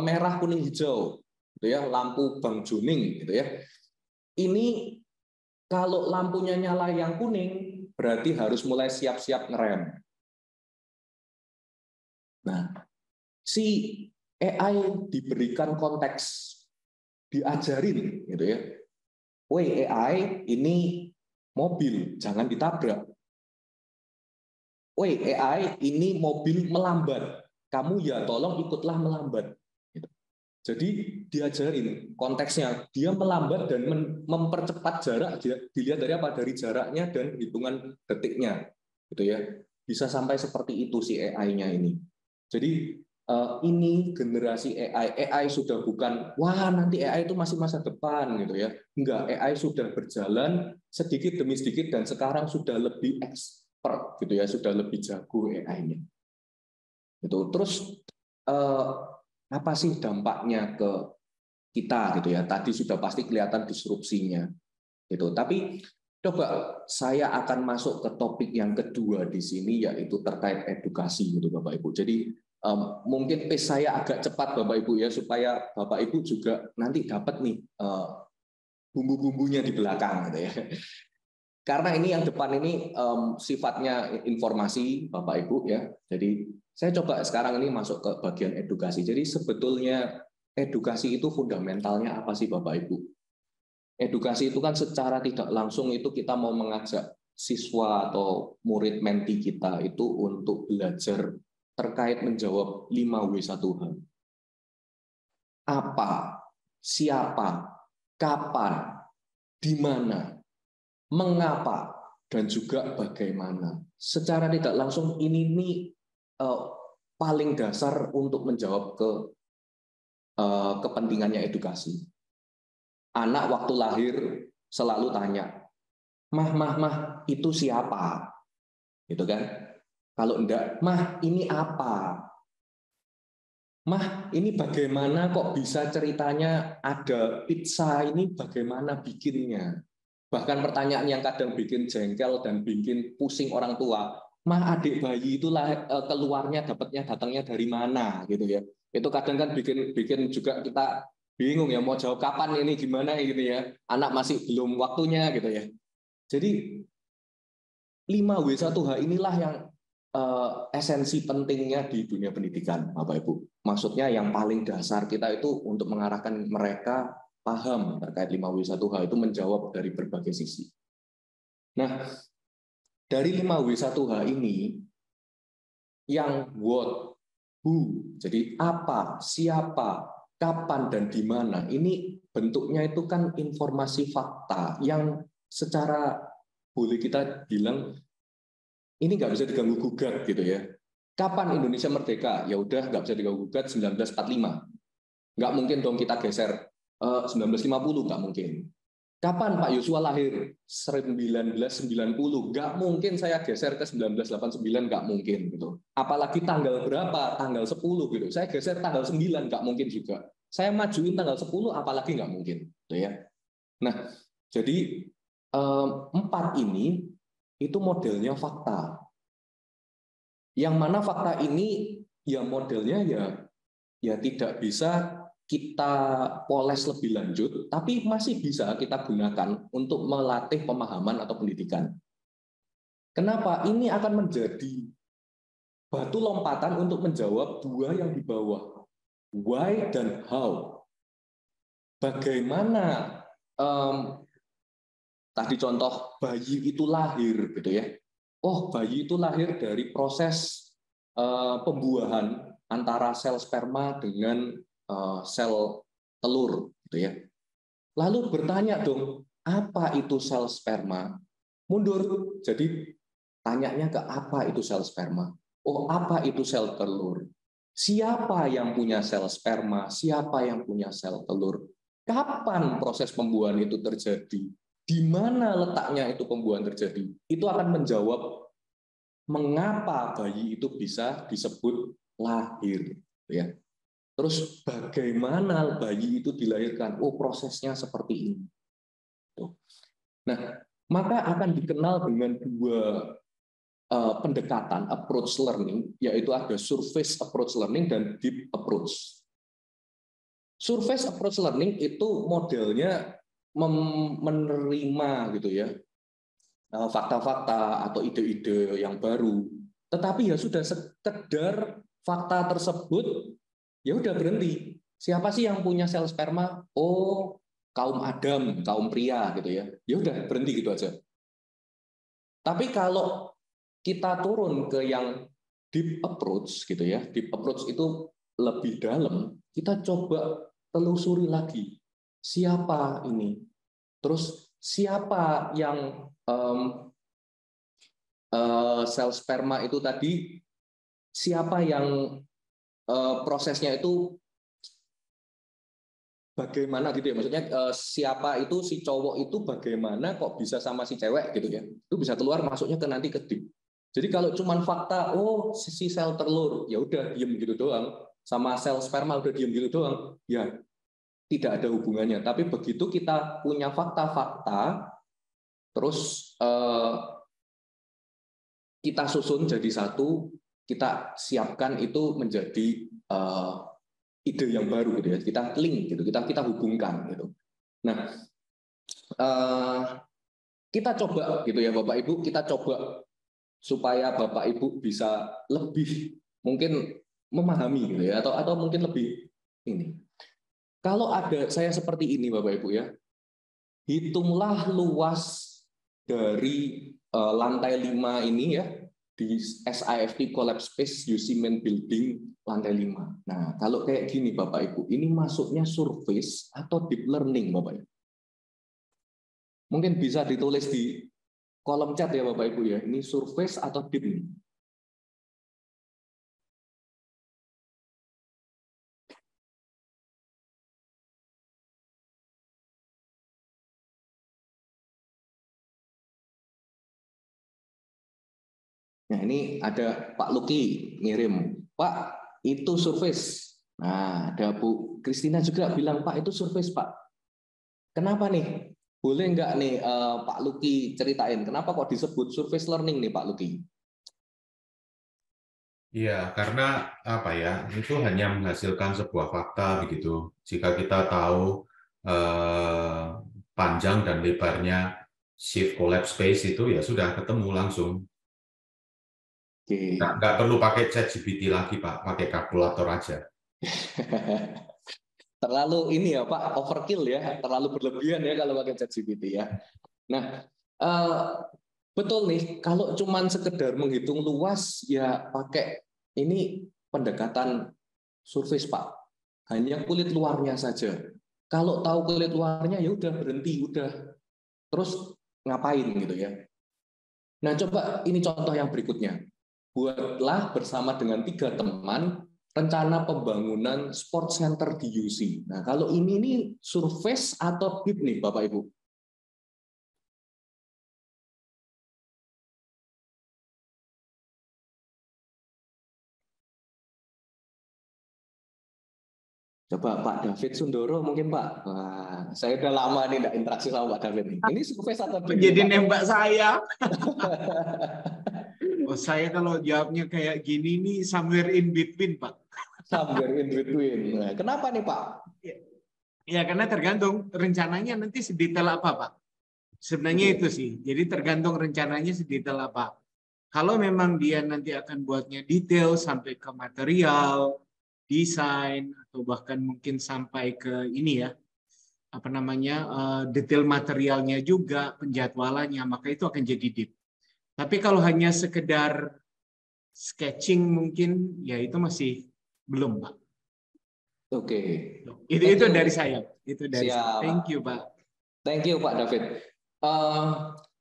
merah kuning hijau, gitu ya, lampu bang joning, gitu ya. Ini kalau lampunya nyala yang kuning, berarti harus mulai siap-siap ngerem. Nah, si AI diberikan konteks, diajarin gitu ya. Woi AI, ini mobil, jangan ditabrak. Woi AI, ini mobil melambat. Kamu ya tolong ikutlah melambat. Gitu. Jadi diajarin konteksnya. Dia melambat dan mempercepat jarak. Dilihat dari apa? Dari jaraknya dan hitungan detiknya. Gitu ya. Bisa sampai seperti itu si AI-nya ini. Jadi ini generasi AI. AI sudah bukan, wah nanti AI itu masih masa depan gitu ya. Enggak, AI sudah berjalan sedikit demi sedikit dan sekarang sudah lebih expert gitu ya, sudah lebih jago AI-nya. Itu terus apa sih dampaknya ke kita gitu ya? Tadi sudah pasti kelihatan disrupsinya gitu. Tapi coba saya akan masuk ke topik yang kedua di sini yaitu terkait edukasi gitu Bapak Ibu. Jadi mungkin pace saya agak cepat Bapak Ibu ya supaya Bapak Ibu juga nanti dapat nih bumbu-bumbunya di belakang gitu ya. Karena ini yang depan ini sifatnya informasi Bapak Ibu ya. Jadi saya coba sekarang ini masuk ke bagian edukasi. Jadi sebetulnya edukasi itu fundamentalnya apa sih Bapak Ibu? Edukasi itu kan secara tidak langsung itu kita mau mengajak siswa atau murid menti kita itu untuk belajar terkait menjawab 5W1H. Apa, siapa, kapan, di mana, mengapa, dan juga bagaimana. Secara tidak langsung ini paling dasar untuk menjawab ke kepentingannya edukasi. Anak waktu lahir selalu tanya, Mah, itu siapa? Gitu kan? Kalau enggak, mah, ini apa? Mah, ini bagaimana kok bisa ceritanya ada pizza ini bagaimana bikinnya? Bahkan pertanyaan yang kadang bikin jengkel dan bikin pusing orang tua, mah adik bayi itulah keluarnya datangnya dari mana gitu ya. Itu kadang kan bikin bikin juga kita bingung ya mau jawab kapan ini gimana gitu ya. Anak masih belum waktunya gitu ya. Jadi 5W1H inilah yang esensi pentingnya di dunia pendidikan, Bapak Ibu. Maksudnya yang paling dasar kita itu untuk mengarahkan mereka paham terkait 5W1H itu menjawab dari berbagai sisi. Nah, dari 5W1H ini, yang what, who, jadi apa, siapa, kapan, dan di mana, ini bentuknya itu kan informasi fakta yang secara boleh kita bilang ini nggak bisa diganggu gugat gitu ya. Kapan Indonesia merdeka? Ya udah nggak bisa diganggu gugat 1945. Nggak mungkin dong kita geser 1950, nggak mungkin. Kapan Pak Yosua lahir? 1990. Nggak mungkin saya geser ke 1989, nggak mungkin gitu. Apalagi tanggal berapa? Tanggal 10 gitu. Saya geser tanggal 9, nggak mungkin juga. Saya majuin tanggal 10, apalagi nggak mungkin. Gitu ya. Nah, jadi 4 ini itu modelnya fakta. Yang mana fakta ini ya modelnya ya tidak bisa kita poles lebih lanjut, tapi masih bisa kita gunakan untuk melatih pemahaman atau pendidikan. Kenapa? Ini akan menjadi batu lompatan untuk menjawab dua yang di bawah. Why dan how. Bagaimana tadi contoh bayi itu lahir gitu ya. Oh, bayi itu lahir dari proses pembuahan antara sel sperma dengan sel telur gitu ya. Lalu bertanya dong, apa itu sel sperma? Mundur. Jadi tanyanya ke apa itu sel sperma? Oh, apa itu sel telur? Siapa yang punya sel sperma? Siapa yang punya sel telur? Kapan proses pembuahan itu terjadi? Di mana letaknya itu pembuahan terjadi? Itu akan menjawab mengapa bayi itu bisa disebut lahir, ya. Terus bagaimana bayi itu dilahirkan? Oh, prosesnya seperti ini. Nah, maka akan dikenal dengan dua pendekatan approach learning, yaitu ada surface approach learning dan deep approach. Surface approach learning itu modelnya menerima gitu ya fakta-fakta atau ide-ide yang baru. Tetapi ya sudah sekedar fakta tersebut, ya udah berhenti. Siapa sih yang punya sel sperma? Oh, kaum Adam, kaum pria gitu ya. Ya udah berhenti gitu aja. Tapi kalau kita turun ke yang deep approach gitu ya, deep approach itu lebih dalam, kita coba telusuri lagi. Siapa ini? Terus siapa yang sel sperma itu tadi, siapa yang prosesnya itu bagaimana gitu ya, maksudnya siapa itu si cowok itu bagaimana kok bisa sama si cewek gitu ya, itu bisa keluar masuknya ke nanti ke deep. Jadi kalau cuma fakta, oh si sel telur, ya udah diem gitu doang, sama sel sperma udah diem gitu doang, ya tidak ada hubungannya. Tapi begitu kita punya fakta-fakta, terus kita susun jadi satu, kita siapkan itu menjadi ide yang baru gitu ya. Kita link gitu, kita hubungkan gitu. Nah, kita coba gitu ya Bapak Ibu, kita coba supaya Bapak Ibu bisa lebih mungkin memahami gitu ya, atau mungkin lebih ini. Kalau ada saya seperti ini Bapak Ibu ya, hitunglah luas dari lantai 5 ini ya, di SIFT Collapse Space UC Main Building lantai 5. Nah, kalau kayak gini Bapak Ibu, ini masuknya surface atau deep learning Bapak Ibu. Mungkin bisa ditulis di kolom chat ya Bapak Ibu ya, ini surface atau deep nih. Nah, ini ada Pak Luki ngirim, Pak, itu surface. Nah, ada Bu Kristina juga bilang, Pak, itu surface, Pak. Kenapa nih? Boleh nggak nih Pak Luki ceritain, kenapa kok disebut surface learning nih Pak Luki? Iya, karena apa ya, itu hanya menghasilkan sebuah fakta begitu. Jika kita tahu panjang dan lebarnya shift collapse space itu ya sudah ketemu langsung. Oke. Nggak perlu pakai ChatGPT lagi, Pak, pakai kalkulator aja. Terlalu ini ya Pak, overkill ya, terlalu berlebihan ya kalau pakai ChatGPT ya. Nah, betul nih, kalau cuman sekedar menghitung luas ya pakai ini pendekatan surface Pak. Hanya kulit luarnya saja. Kalau tahu kulit luarnya ya udah berhenti, udah. Terus ngapain gitu ya. Nah, coba ini contoh yang berikutnya. Buatlah bersama dengan 3 teman rencana pembangunan sport center di UC. Nah, kalau ini nih surface atau BIP nih Bapak Ibu? Coba Pak David Sundoro mungkin Pak. Wah, saya udah lama nih enggak interaksi sama Pak David nih. Ini surface atau BIP nih Jadi Pak? nembak saya. Oh, saya kalau jawabnya kayak gini nih somewhere in between, Pak. Somewhere in between. Nah, kenapa nih Pak? Ya, karena tergantung rencananya nanti sedetail apa, Pak. Sebenarnya itu sih. Jadi tergantung rencananya sedetail apa. Kalau memang dia nanti akan buatnya detail sampai ke material, desain, atau bahkan mungkin sampai ke ini ya, apa namanya, detail materialnya juga, penjadwalannya, maka itu akan jadi deep. Tapi kalau hanya sekedar sketching mungkin, ya itu masih belum, Pak. Oke. Itu dari saya. Itu dari saya. Siap. Thank you, Pak. Thank you Pak David.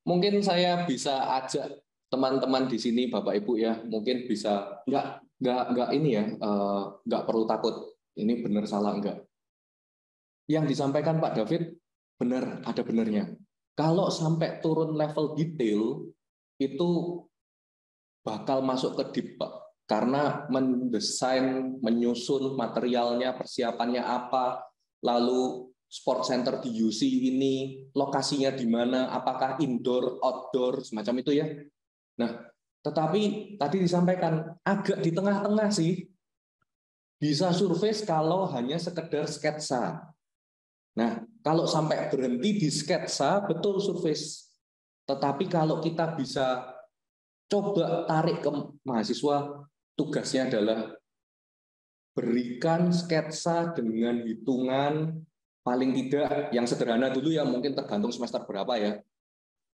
Mungkin saya bisa ajak teman-teman di sini Bapak Ibu ya, mungkin bisa nggak ini ya, nggak perlu takut ini benar salah enggak. Yang disampaikan Pak David benar, ada benarnya. Kalau sampai turun level detail itu bakal masuk ke deep Pak. Karena mendesain, menyusun materialnya, persiapannya apa, lalu sport center di UC ini lokasinya di mana, apakah indoor, outdoor, semacam itu ya. Nah, tetapi tadi disampaikan agak di tengah-tengah sih. Bisa surface kalau hanya sekedar sketsa. Nah, kalau sampai berhenti di sketsa, betul surface. Tetapi kalau kita bisa coba tarik ke mahasiswa, tugasnya adalah berikan sketsa dengan hitungan paling tidak yang sederhana dulu ya, mungkin tergantung semester berapa ya.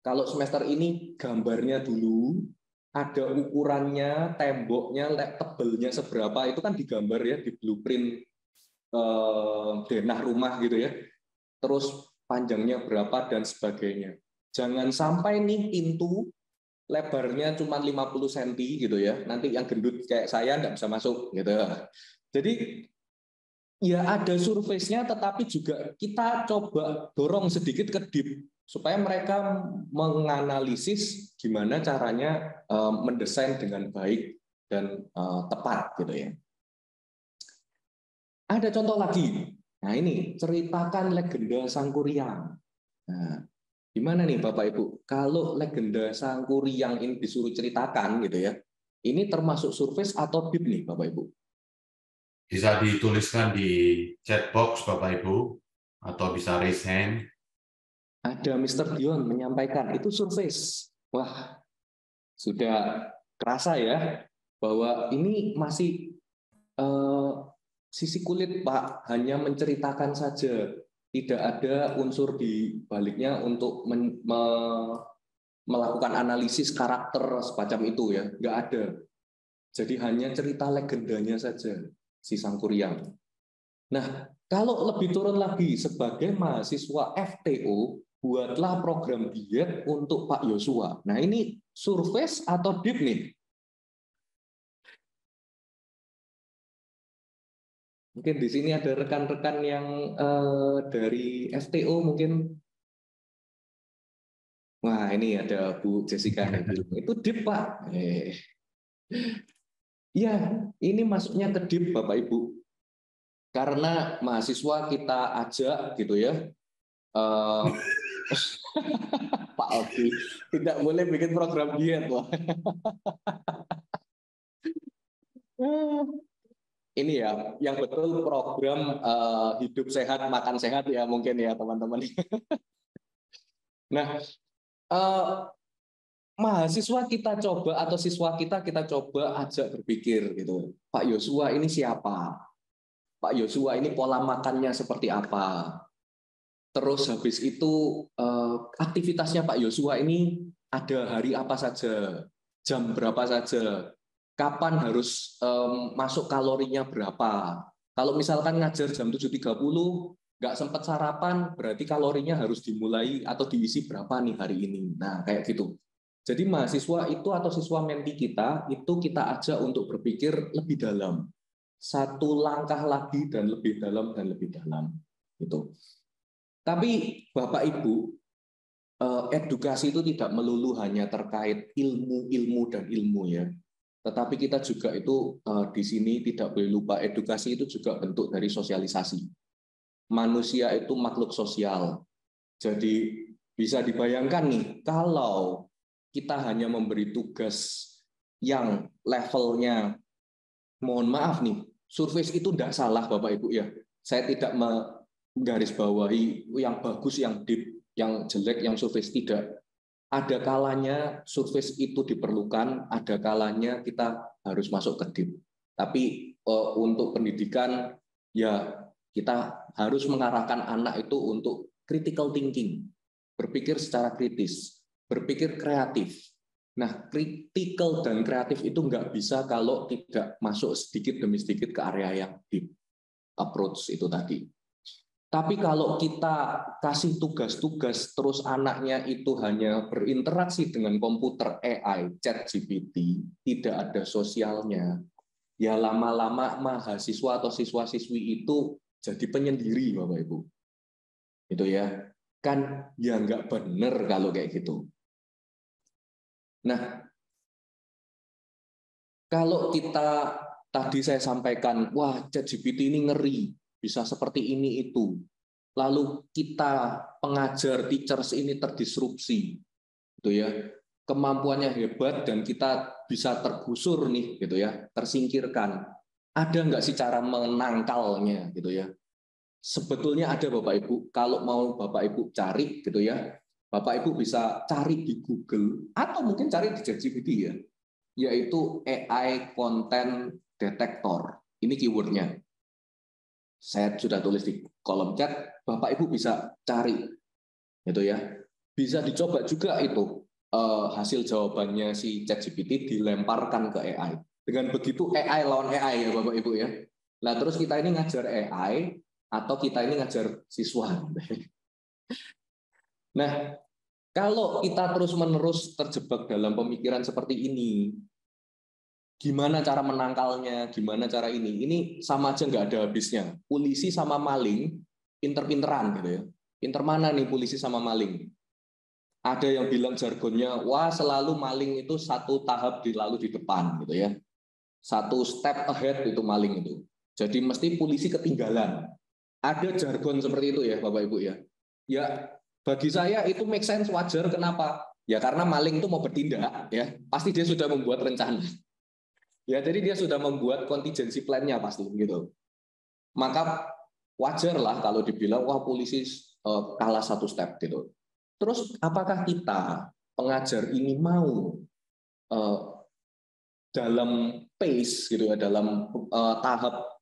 Kalau semester ini gambarnya dulu, ada ukurannya, temboknya, tebelnya seberapa, itu kan digambar ya di blueprint denah rumah gitu ya. Terus panjangnya berapa dan sebagainya. Jangan sampai nih pintu lebarnya cuma 50 cm gitu ya. Nanti yang gendut kayak saya nggak bisa masuk gitu. Jadi ya ada surface-nya tetapi juga kita coba dorong sedikit ke deep supaya mereka menganalisis gimana caranya mendesain dengan baik dan tepat gitu ya. Ada contoh lagi. Nah, ini ceritakan legenda Sangkuriang. Nah, gimana nih Bapak Ibu? Kalau legenda Sangkuriang ini disuruh ceritakan gitu ya. Ini termasuk surface atau deep nih Bapak Ibu? Bisa dituliskan di chat box Bapak Ibu atau bisa raise hand. Ada Mr. Dion menyampaikan itu surface. Wah, sudah kerasa ya bahwa ini masih sisi kulit Pak, hanya menceritakan saja. Tidak ada unsur di baliknya untuk melakukan analisis karakter semacam itu ya, nggak ada. Jadi hanya cerita legendanya saja si Sangkuriang. Nah, kalau lebih turun lagi sebagai mahasiswa FTO, buatlah program diet untuk Pak Yosua. Nah, ini surface atau deep nih? Mungkin di sini ada rekan-rekan yang dari FTO mungkin Wah, ini ada Bu Jessica nih bilang, itu deep Pak. Ya, ini masuknya ke deep Bapak Ibu. Karena mahasiswa kita ajak gitu ya. Pak Aldi tidak boleh bikin program diet loh. Ini ya, yang betul program hidup sehat, makan sehat ya mungkin ya teman-teman. Nah, mahasiswa kita coba atau siswa kita coba ajak berpikir gitu. Pak Yosua ini siapa? Pak Yosua ini pola makannya seperti apa? Terus habis itu aktivitasnya Pak Yosua ini ada hari apa saja, jam berapa saja, kapan harus masuk kalorinya berapa. Kalau misalkan ngajar jam 7.30, nggak sempat sarapan, berarti kalorinya harus dimulai atau diisi berapa nih hari ini. Nah, kayak gitu. Jadi mahasiswa itu atau siswa menti kita, itu kita ajak untuk berpikir lebih dalam. Satu langkah lagi dan lebih dalam dan lebih dalam. Gitu. Tapi Bapak Ibu, edukasi itu tidak melulu hanya terkait ilmu dan ilmu ya. Tetapi kita juga itu di sini tidak boleh lupa edukasi itu juga bentuk dari sosialisasi. Manusia itu makhluk sosial. Jadi bisa dibayangkan nih kalau kita hanya memberi tugas yang levelnya, mohon maaf nih, survei itu tidak salah Bapak Ibu ya. Saya tidak menggarisbawahi yang bagus, yang deep, yang jelek, yang survei tidak. Ada kalanya survei itu diperlukan, ada kalanya kita harus masuk ke deep. Tapi untuk pendidikan ya kita harus mengarahkan anak itu untuk critical thinking, berpikir secara kritis, berpikir kreatif. Nah, critical dan kreatif itu nggak bisa kalau tidak masuk sedikit demi sedikit ke area yang deep approach itu tadi. Tapi kalau kita kasih tugas-tugas terus anaknya itu hanya berinteraksi dengan komputer AI, ChatGPT, tidak ada sosialnya, ya lama-lama mahasiswa atau siswa-siswi itu jadi penyendiri, Bapak Ibu. Itu ya. Kan ya nggak benar kalau kayak gitu. Nah, kalau kita tadi saya sampaikan, wah ChatGPT ini ngeri, bisa seperti ini itu. Lalu kita pengajar teachers ini terdisrupsi, gitu ya. Kemampuannya hebat dan kita bisa tergusur nih, gitu ya, tersingkirkan. Ada nggak sih cara menangkalnya, gitu ya? Sebetulnya ada Bapak Ibu. Kalau mau Bapak Ibu cari, gitu ya, Bapak Ibu bisa cari di Google atau mungkin cari di ChatGPT ya, yaitu AI Content Detector. Ini keywordnya. Saya sudah tulis di kolom chat, Bapak Ibu bisa cari, gitu ya. Bisa dicoba juga itu hasil jawabannya si ChatGPT dilemparkan ke AI. Dengan begitu AI lawan AI ya Bapak Ibu ya. Nah terus kita ini ngajar AI atau kita ini ngajar siswa. Nah kalau kita terus-menerus terjebak dalam pemikiran seperti ini, gimana cara menangkalnya, gimana cara ini? Ini sama aja nggak ada habisnya. Polisi sama maling, pinter-pinteran gitu ya. Pinter mana nih polisi sama maling? Ada yang bilang jargonnya, wah selalu maling itu satu tahap lalu di depan gitu ya. Satu step ahead itu maling itu. Jadi mesti polisi ketinggalan. Ada jargon seperti itu ya Bapak Ibu ya. Ya bagi saya itu make sense, wajar. Kenapa? Ya karena maling itu mau bertindak ya, pasti dia sudah membuat rencana. Ya, jadi dia sudah membuat contingency plan-nya pasti gitu. Maka wajar lah kalau dibilang wah polisi kalah satu step gitu. Terus apakah kita pengajar ini mau dalam pace gitu ya, dalam tahap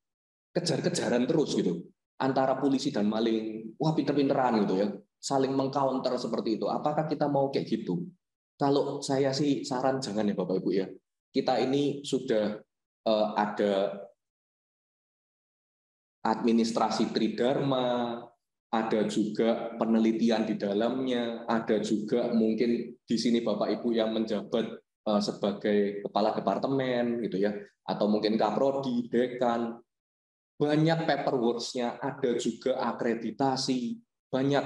kejar-kejaran terus gitu antara polisi dan maling, wah pinter-pinteran gitu ya, saling mengcounter seperti itu. Apakah kita mau kayak gitu? Kalau saya sih saran jangan ya Bapak Ibu ya. Kita ini sudah ada administrasi tridharma, ada juga penelitian di dalamnya, ada juga mungkin di sini Bapak Ibu yang menjabat sebagai kepala departemen gitu ya, atau mungkin kaprodi, dekan, banyak paperwork-nya, ada juga akreditasi, banyak.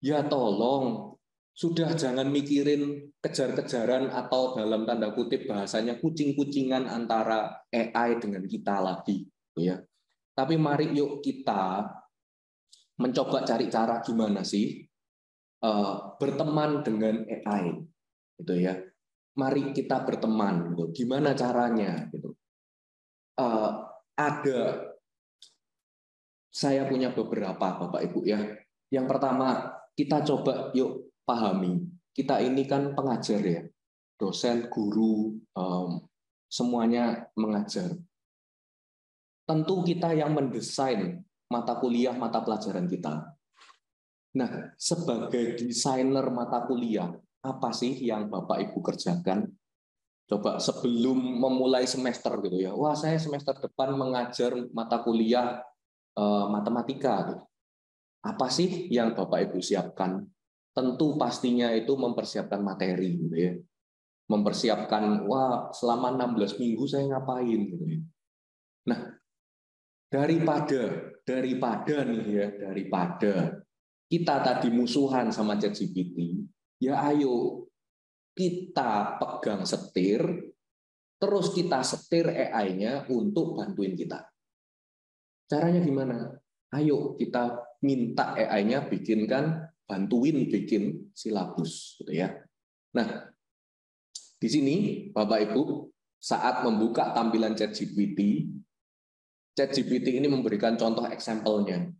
Ya tolong Sudah jangan mikirin kejar-kejaran atau dalam tanda kutip bahasanya kucing-kucingan antara AI dengan kita lagi, ya. Tapi mari yuk kita mencoba cari cara gimana sih berteman dengan AI, gitu ya. Mari kita berteman, gitu. Gimana caranya, gitu. Saya punya beberapa, Bapak Ibu ya. Yang pertama, kita coba yuk pahami, kita ini kan pengajar ya, dosen, guru, semuanya mengajar. Tentu kita yang mendesain mata kuliah, mata pelajaran kita. Nah, sebagai desainer mata kuliah, apa sih yang Bapak Ibu kerjakan? Coba sebelum memulai semester gitu ya. Wah, saya semester depan mengajar mata kuliah matematika. Gitu. Apa sih yang Bapak Ibu siapkan? Tentu pastinya itu mempersiapkan materi, gitu ya. Mempersiapkan, wah selama 16 minggu saya ngapain, gitu ya. Nah, daripada kita tadi musuhan sama ChatGPT, ya ayo kita pegang setir, terus kita setir AI-nya untuk bantuin kita. Caranya gimana? Ayo kita minta AI-nya bantuin bikin silabus, gitu ya. Nah, di sini Bapak Ibu saat membuka tampilan ChatGPT ini memberikan contoh example-nya.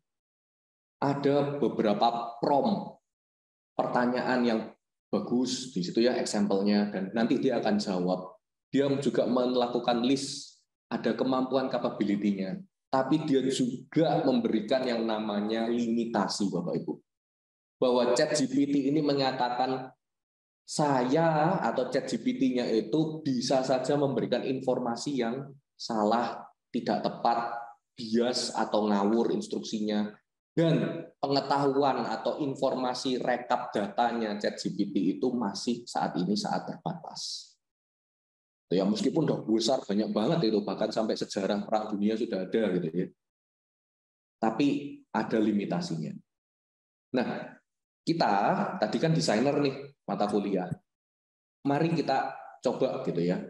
Ada beberapa prompt pertanyaan yang bagus di situ ya example-nya, dan nanti dia akan jawab. Dia juga melakukan list, ada kemampuan capability-nya. Tapi dia juga memberikan yang namanya limitasi, Bapak Ibu. Bahwa ChatGPT ini menyatakan saya atau ChatGPT-nya itu bisa saja memberikan informasi yang salah, tidak tepat, bias atau ngawur instruksinya. Dan pengetahuan atau informasi rekap datanya ChatGPT itu masih saat ini terbatas. Ya meskipun udah besar banyak banget itu, bahkan sampai sejarah perang dunia sudah ada gitu ya. Tapi ada limitasinya. Nah, kita tadi kan desainer nih mata kuliah. Mari kita coba gitu ya.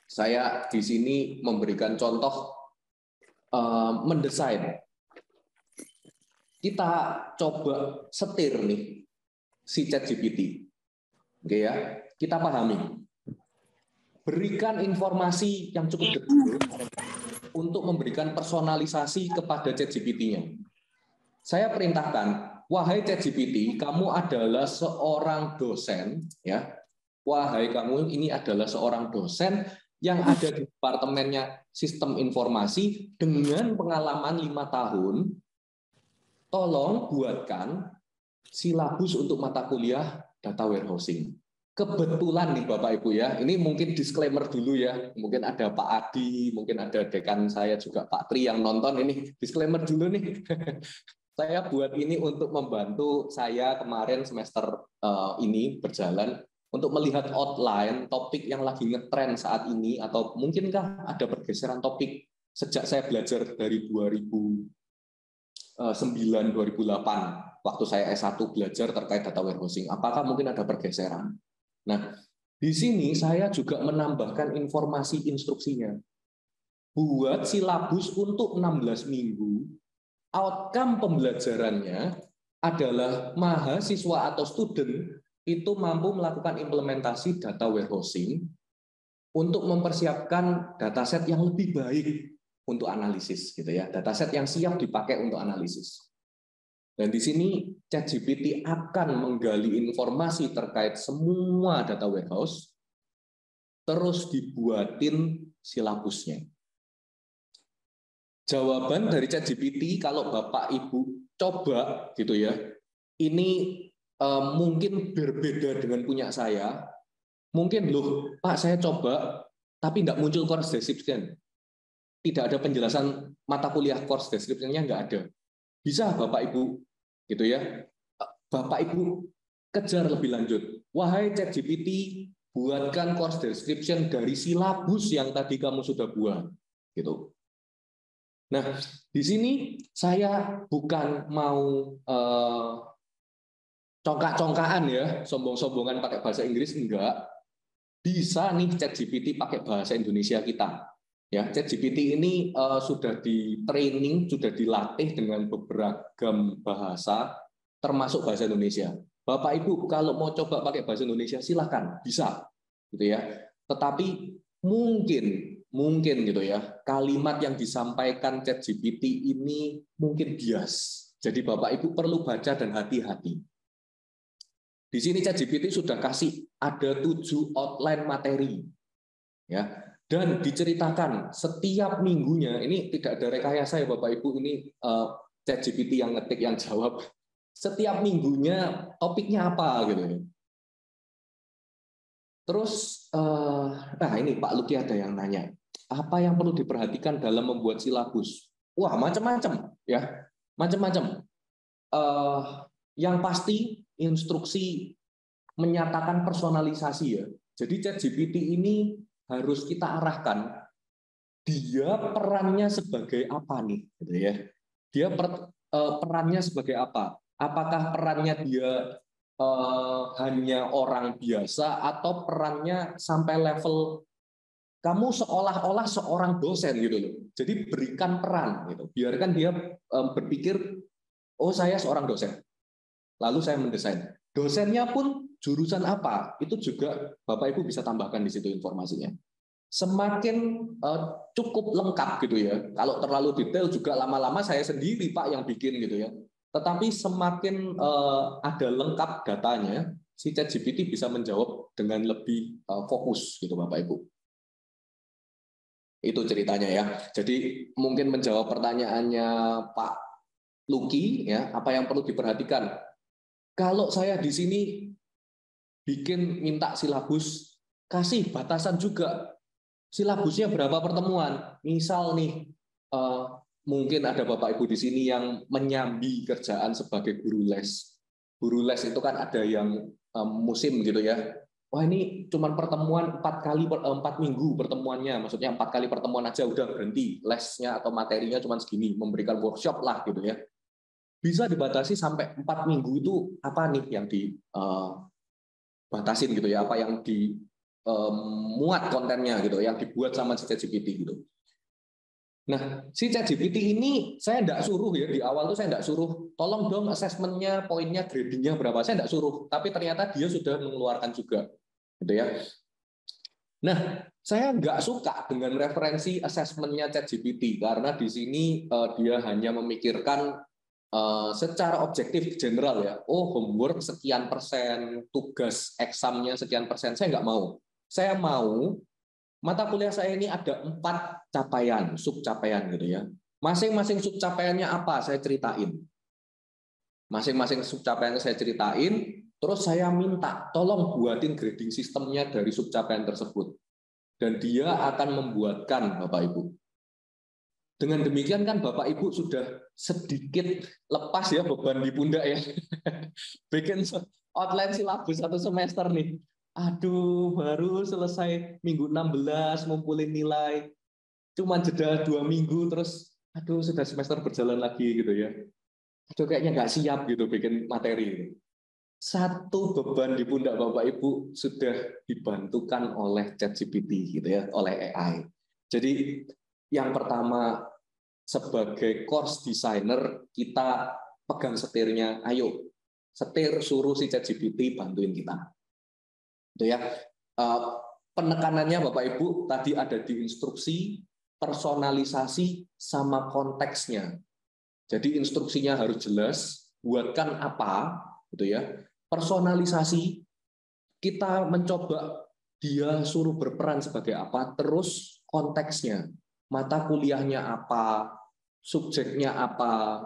Saya di sini memberikan contoh mendesain. Kita coba setir nih si ChatGPT. Oke ya, kita pahami. Berikan informasi yang cukup detail untuk memberikan personalisasi kepada ChatGPT-nya. Saya perintahkan, wahai ChatGPT, kamu adalah seorang dosen, ya. Wahai kamu ini adalah seorang dosen yang ada di departemennya sistem informasi dengan pengalaman 5 tahun. Tolong buatkan silabus untuk mata kuliah data warehousing. Kebetulan nih Bapak Ibu ya, ini mungkin disclaimer dulu ya, mungkin ada Pak Adi, mungkin ada dekan saya juga Pak Tri yang nonton, ini disclaimer dulu nih. Saya buat ini untuk membantu saya kemarin semester ini berjalan untuk melihat outline topik yang lagi ngetren saat ini, atau mungkinkah ada pergeseran topik sejak saya belajar dari 2009-2008 waktu saya S1 belajar terkait data warehousing. Apakah mungkin ada pergeseran? Nah, di sini saya juga menambahkan informasi instruksinya. Buat silabus untuk 16 minggu, outcome pembelajarannya adalah mahasiswa atau student itu mampu melakukan implementasi data warehousing untuk mempersiapkan dataset yang lebih baik untuk analisis, gitu ya. Dataset yang siap dipakai untuk analisis. Dan di sini ChatGPT akan menggali informasi terkait semua data warehouse, terus dibuatin silabusnya. Jawaban dari ChatGPT kalau Bapak Ibu coba gitu ya, ini mungkin berbeda dengan punya saya. Mungkin loh, Pak saya coba, tapi nggak muncul course description. Tidak ada penjelasan mata kuliah course description-nya, nggak ada. Bisa Bapak Ibu gitu ya. Bapak Ibu kejar lebih lanjut. Wahai ChatGPT, buatkan course description dari silabus yang tadi kamu sudah buat gitu. Nah, di sini saya bukan mau congkak-congkaan ya, sombong-sombongan pakai bahasa Inggris, enggak. Bisa nih ChatGPT pakai bahasa Indonesia kita. Ya, ChatGPT ini sudah di training, sudah dilatih dengan beragam bahasa, termasuk bahasa Indonesia. Bapak Ibu kalau mau coba pakai bahasa Indonesia silakan, bisa, gitu ya. Tetapi mungkin gitu ya, kalimat yang disampaikan ChatGPT ini mungkin bias. Jadi Bapak Ibu perlu baca dan hati-hati. Di sini ChatGPT sudah kasih ada 7 outline materi, ya, dan diceritakan setiap minggunya. Ini tidak ada rekayasa ya Bapak Ibu, ini ChatGPT yang ngetik yang jawab. Setiap minggunya topiknya apa gitu ya. Terus, nah ini Pak Luki ada yang nanya, apa yang perlu diperhatikan dalam membuat silabus? Wah macam-macam ya, macam-macam. Yang pasti instruksi menyatakan personalisasi ya. Jadi ChatGPT ini harus kita arahkan dia perannya sebagai apa nih, gitu ya. Dia perannya sebagai apa? Apakah perannya dia hanya orang biasa atau perannya sampai level kamu seolah-olah seorang dosen gitu loh. Jadi berikan peran gitu. Biarkan dia berpikir, oh saya seorang dosen. Lalu saya mendesain. Dosennya pun jurusan apa? Itu juga Bapak Ibu bisa tambahkan di situ informasinya. Semakin cukup lengkap gitu ya. Kalau terlalu detail juga lama-lama saya sendiri Pak yang bikin gitu ya. Tetapi semakin ada lengkap datanya, si ChatGPT bisa menjawab dengan lebih fokus gitu Bapak Ibu. Itu ceritanya ya. Jadi mungkin menjawab pertanyaannya Pak Luki ya, apa yang perlu diperhatikan? Kalau saya di sini bikin minta silabus, kasih batasan juga. Silabusnya berapa pertemuan? Misal nih, mungkin ada Bapak Ibu di sini yang menyambi kerjaan sebagai guru les. Guru les itu kan ada yang musim gitu ya. Wah ini cuma pertemuan 4 minggu pertemuannya, maksudnya 4 kali pertemuan aja udah berhenti lesnya atau materinya cuma segini, memberikan workshop lah gitu ya. Bisa dibatasi sampai 4 minggu itu apa nih yang dibatasin gitu ya, apa yang dimuat kontennya gitu, yang dibuat sama si ChatGPT gitu. Nah, si ChatGPT ini saya enggak suruh ya, di awal tuh saya enggak suruh, tolong dong asesmennya, poinnya, gradingnya berapa, saya enggak suruh, tapi ternyata dia sudah mengeluarkan juga. Gitu ya. Nah, saya nggak suka dengan referensi asesmennya ChatGPT karena di sini dia hanya memikirkan secara objektif general ya. Oh, homework sekian persen, tugas eksamnya sekian persen. Saya nggak mau. Saya mau mata kuliah saya ini ada 4 capaian, subcapaian gitu ya. Masing-masing subcapaiannya apa? Saya ceritain. Masing-masing subcapaiannya saya ceritain. Terus saya minta, tolong buatin grading sistemnya dari subcapaian tersebut. Dan dia akan membuatkan, Bapak Ibu. Dengan demikian kan Bapak Ibu sudah sedikit lepas ya beban di pundak ya. Bikin outline silabus 1 semester nih. Aduh, baru selesai minggu 16, ngumpulin nilai. Cuma jeda 2 minggu, terus aduh sudah semester berjalan lagi gitu ya. Aduh kayaknya nggak siap gitu bikin materi. 1 beban di pundak Bapak Ibu sudah dibantukan oleh ChatGPT gitu ya, oleh AI. Jadi yang pertama sebagai course designer kita pegang setirnya, ayo setir suruh si ChatGPT bantuin kita. Itu ya. Penekanannya Bapak Ibu tadi ada di instruksi, personalisasi sama konteksnya. Jadi instruksinya harus jelas, buatkan apa gitu ya. Personalisasi, kita mencoba dia suruh berperan sebagai apa, terus konteksnya, mata kuliahnya apa, subjeknya apa,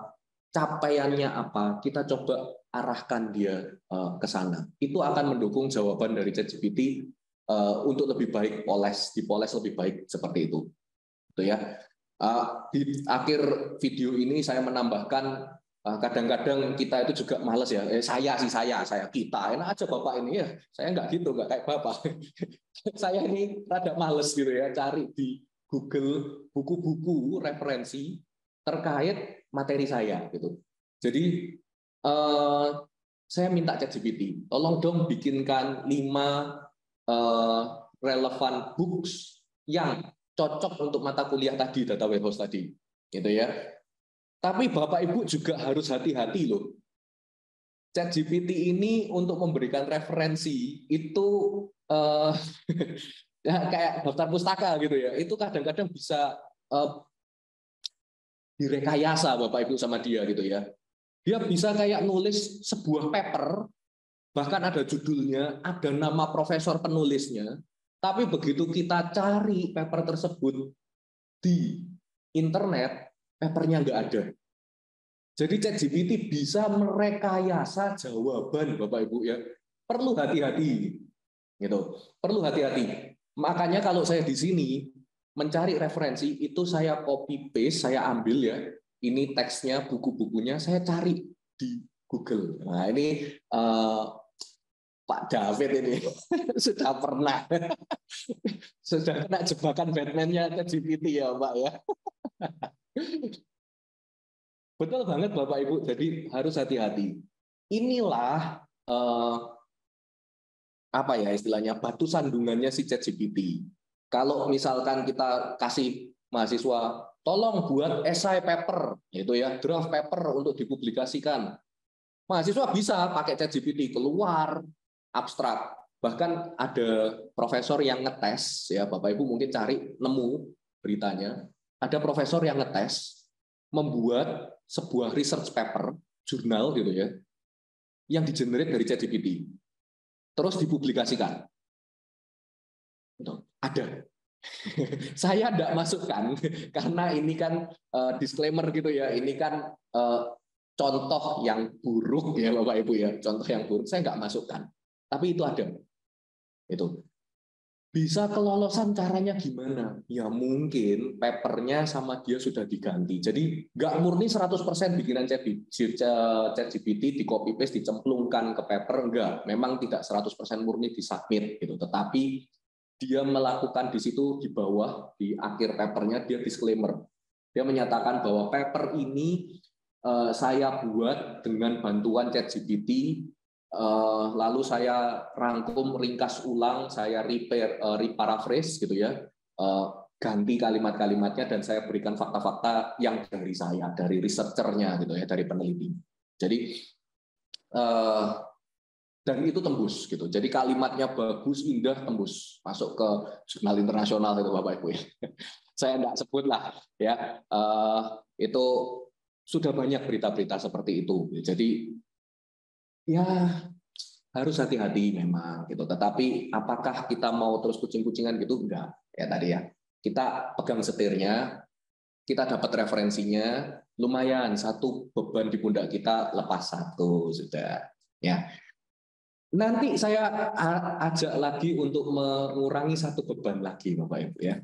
capaiannya apa, kita coba arahkan dia ke sana. Itu akan mendukung jawaban dari ChatGPT untuk lebih baik dipoles lebih baik seperti itu. Gitu ya. Di akhir video ini saya menambahkan kadang-kadang kita itu juga males ya. Saya kita enak aja Bapak ini ya. Saya nggak gitu, nggak kayak Bapak. Saya ini rada males gitu ya, cari di Google buku-buku referensi terkait materi saya gitu. Jadi saya minta ChatGPT, tolong dong bikinkan 5 relevant books yang cocok untuk mata kuliah tadi, data warehouse tadi, gitu ya. Tapi Bapak Ibu juga harus hati-hati loh. ChatGPT ini untuk memberikan referensi itu kayak daftar pustaka gitu ya. Itu kadang-kadang bisa direkayasa Bapak Ibu sama dia gitu ya. Dia bisa kayak nulis sebuah paper, bahkan ada judulnya, ada nama profesor penulisnya, tapi begitu kita cari paper tersebut di internet, papernya nggak ada. Jadi ChatGPT bisa merekayasa jawaban Bapak Ibu ya. Perlu hati-hati. Gitu. Perlu hati-hati. Makanya kalau saya di sini mencari referensi itu saya copy paste, saya ambil ya. Ini teksnya, buku-bukunya saya cari di Google. Nah, ini Pak David ini sudah pernah sudah kena jebakan Batman-nya ChatGPT ya, Pak ya. Betul banget Bapak Ibu. Jadi harus hati-hati. Inilah apa ya istilahnya batu sandungannya si ChatGPT. Kalau misalkan kita kasih mahasiswa, tolong buat esai paper, yaitu ya draft paper untuk dipublikasikan. Mahasiswa bisa pakai ChatGPT keluar abstrak. Bahkan ada profesor yang ngetes, ya Bapak Ibu mungkin cari nemu beritanya. Ada profesor yang ngetes membuat sebuah research paper, jurnal gitu ya, yang digenerate dari ChatGPT. Terus dipublikasikan. Ada. Saya tidak masukkan karena ini kan disclaimer gitu ya. Ini kan contoh yang buruk ya Bapak Ibu ya. Contoh yang buruk saya nggak masukkan. Tapi itu ada. Itu. Bisa kelolosan caranya gimana? Ya mungkin papernya sama dia sudah diganti. Jadi nggak murni 100% bikinan ChatGPT di copy paste dicemplungkan ke paper, enggak. Memang tidak 100% murni disubmit gitu. Tetapi dia melakukan di situ di bawah di akhir papernya dia disclaimer. Dia menyatakan bahwa paper ini saya buat dengan bantuan ChatGPT. Lalu saya rangkum, ringkas ulang, saya reparaphrase gitu ya, ganti kalimat-kalimatnya dan saya berikan fakta-fakta yang dari saya, dari researchernya gitu ya, dari peneliti. Jadi dan itu tembus gitu. Jadi kalimatnya bagus, indah, tembus masuk ke jurnal internasional itu Bapak Ibu ya. Saya enggak sebut lah ya. Itu sudah banyak berita-berita seperti itu. Jadi ya harus hati-hati memang gitu. Tetapi apakah kita mau terus kucing-kucingan gitu? Enggak. Ya tadi ya. Kita pegang setirnya, kita dapat referensinya, lumayan satu beban di pundak kita lepas satu sudah. Ya. Nanti saya ajak lagi untuk mengurangi satu beban lagi Bapak Ibu ya.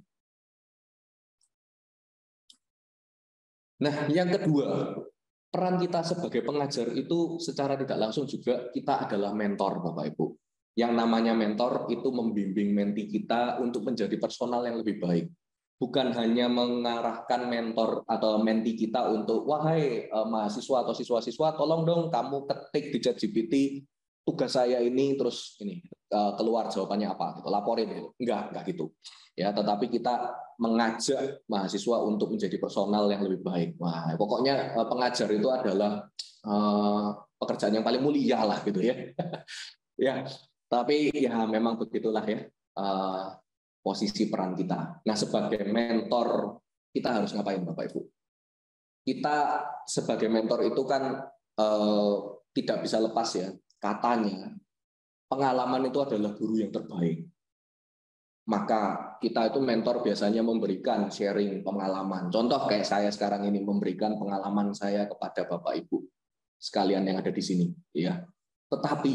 Nah, yang kedua, peran kita sebagai pengajar itu secara tidak langsung juga kita adalah mentor Bapak Ibu. Yang namanya mentor itu membimbing menti kita untuk menjadi personal yang lebih baik. Bukan hanya mengarahkan mentor atau menti kita untuk, wahai mahasiswa atau siswa-siswa, tolong dong kamu ketik di ChatGPT tugas saya ini, terus ini keluar jawabannya apa, gitu, laporin gitu. Enggak gitu. Ya, tetapi kita mengajak mahasiswa untuk menjadi personal yang lebih baik. Wah, pokoknya pengajar itu adalah pekerjaan yang paling mulia lah gitu ya. Ya, tapi ya memang begitulah ya posisi peran kita. Nah, sebagai mentor kita harus ngapain Bapak Ibu? Kita sebagai mentor itu kan tidak bisa lepas ya. Katanya pengalaman itu adalah guru yang terbaik. Maka kita itu mentor biasanya memberikan sharing pengalaman. Contoh kayak saya sekarang ini memberikan pengalaman saya kepada Bapak Ibu sekalian yang ada di sini, ya. Tetapi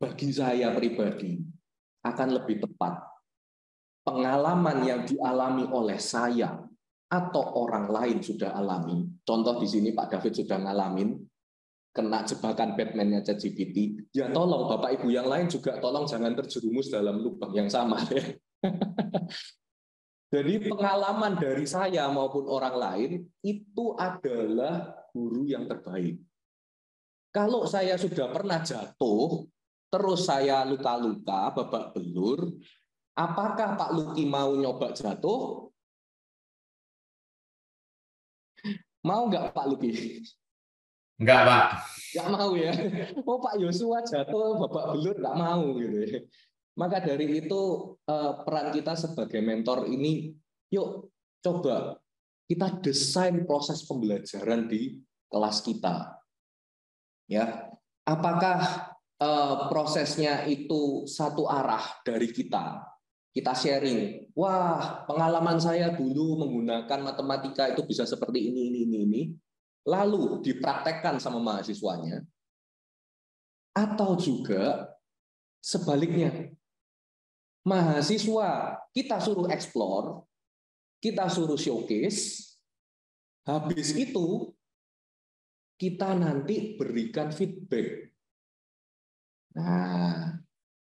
bagi saya pribadi akan lebih tepat pengalaman yang dialami oleh saya atau orang lain sudah alami. Contoh di sini Pak David sudah ngalamin kena jebakan Batman-nya ChatGPT, ya tolong Bapak Ibu yang lain juga tolong jangan terjerumus dalam lubang yang sama. Ya. Jadi pengalaman dari saya maupun orang lain itu adalah guru yang terbaik. Kalau saya sudah pernah jatuh, terus saya luka-luka, babak belur, apakah Pak Luki mau nyoba jatuh? Mau nggak Pak Luki? Enggak, Pak. Nggak mau ya. Oh, Pak Yosua jatuh, babak belur nggak mau gitu ya. Maka dari itu peran kita sebagai mentor ini, yuk coba kita desain proses pembelajaran di kelas kita. Ya, apakah prosesnya itu satu arah dari kita? Kita sharing, wah pengalaman saya dulu menggunakan matematika itu bisa seperti ini. Lalu dipraktekkan sama mahasiswanya, atau juga sebaliknya, mahasiswa kita suruh explore, kita suruh showcase, habis itu kita nanti berikan feedback. Nah,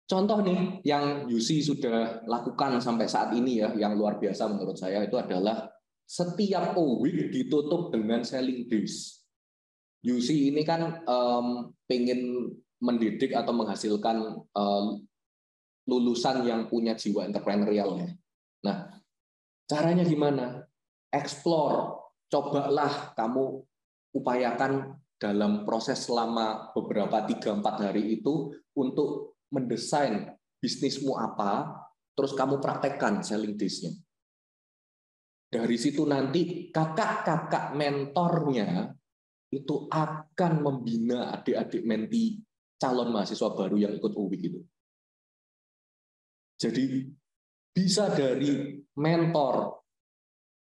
contoh nih yang Yusi sudah lakukan sampai saat ini ya, yang luar biasa menurut saya itu adalah setiap week ditutup dengan selling days. Yusi ini kan pengen mendidik atau menghasilkan lulusan yang punya jiwa entrepreneurial ya. Nah, caranya gimana? Explore, cobalah kamu upayakan dalam proses selama beberapa 3-4 hari itu untuk mendesain bisnismu apa, terus kamu praktekkan selling days-nya. Dari situ nanti kakak-kakak mentornya itu akan membina adik-adik menti calon mahasiswa baru yang ikut UWIK itu. Jadi bisa dari mentor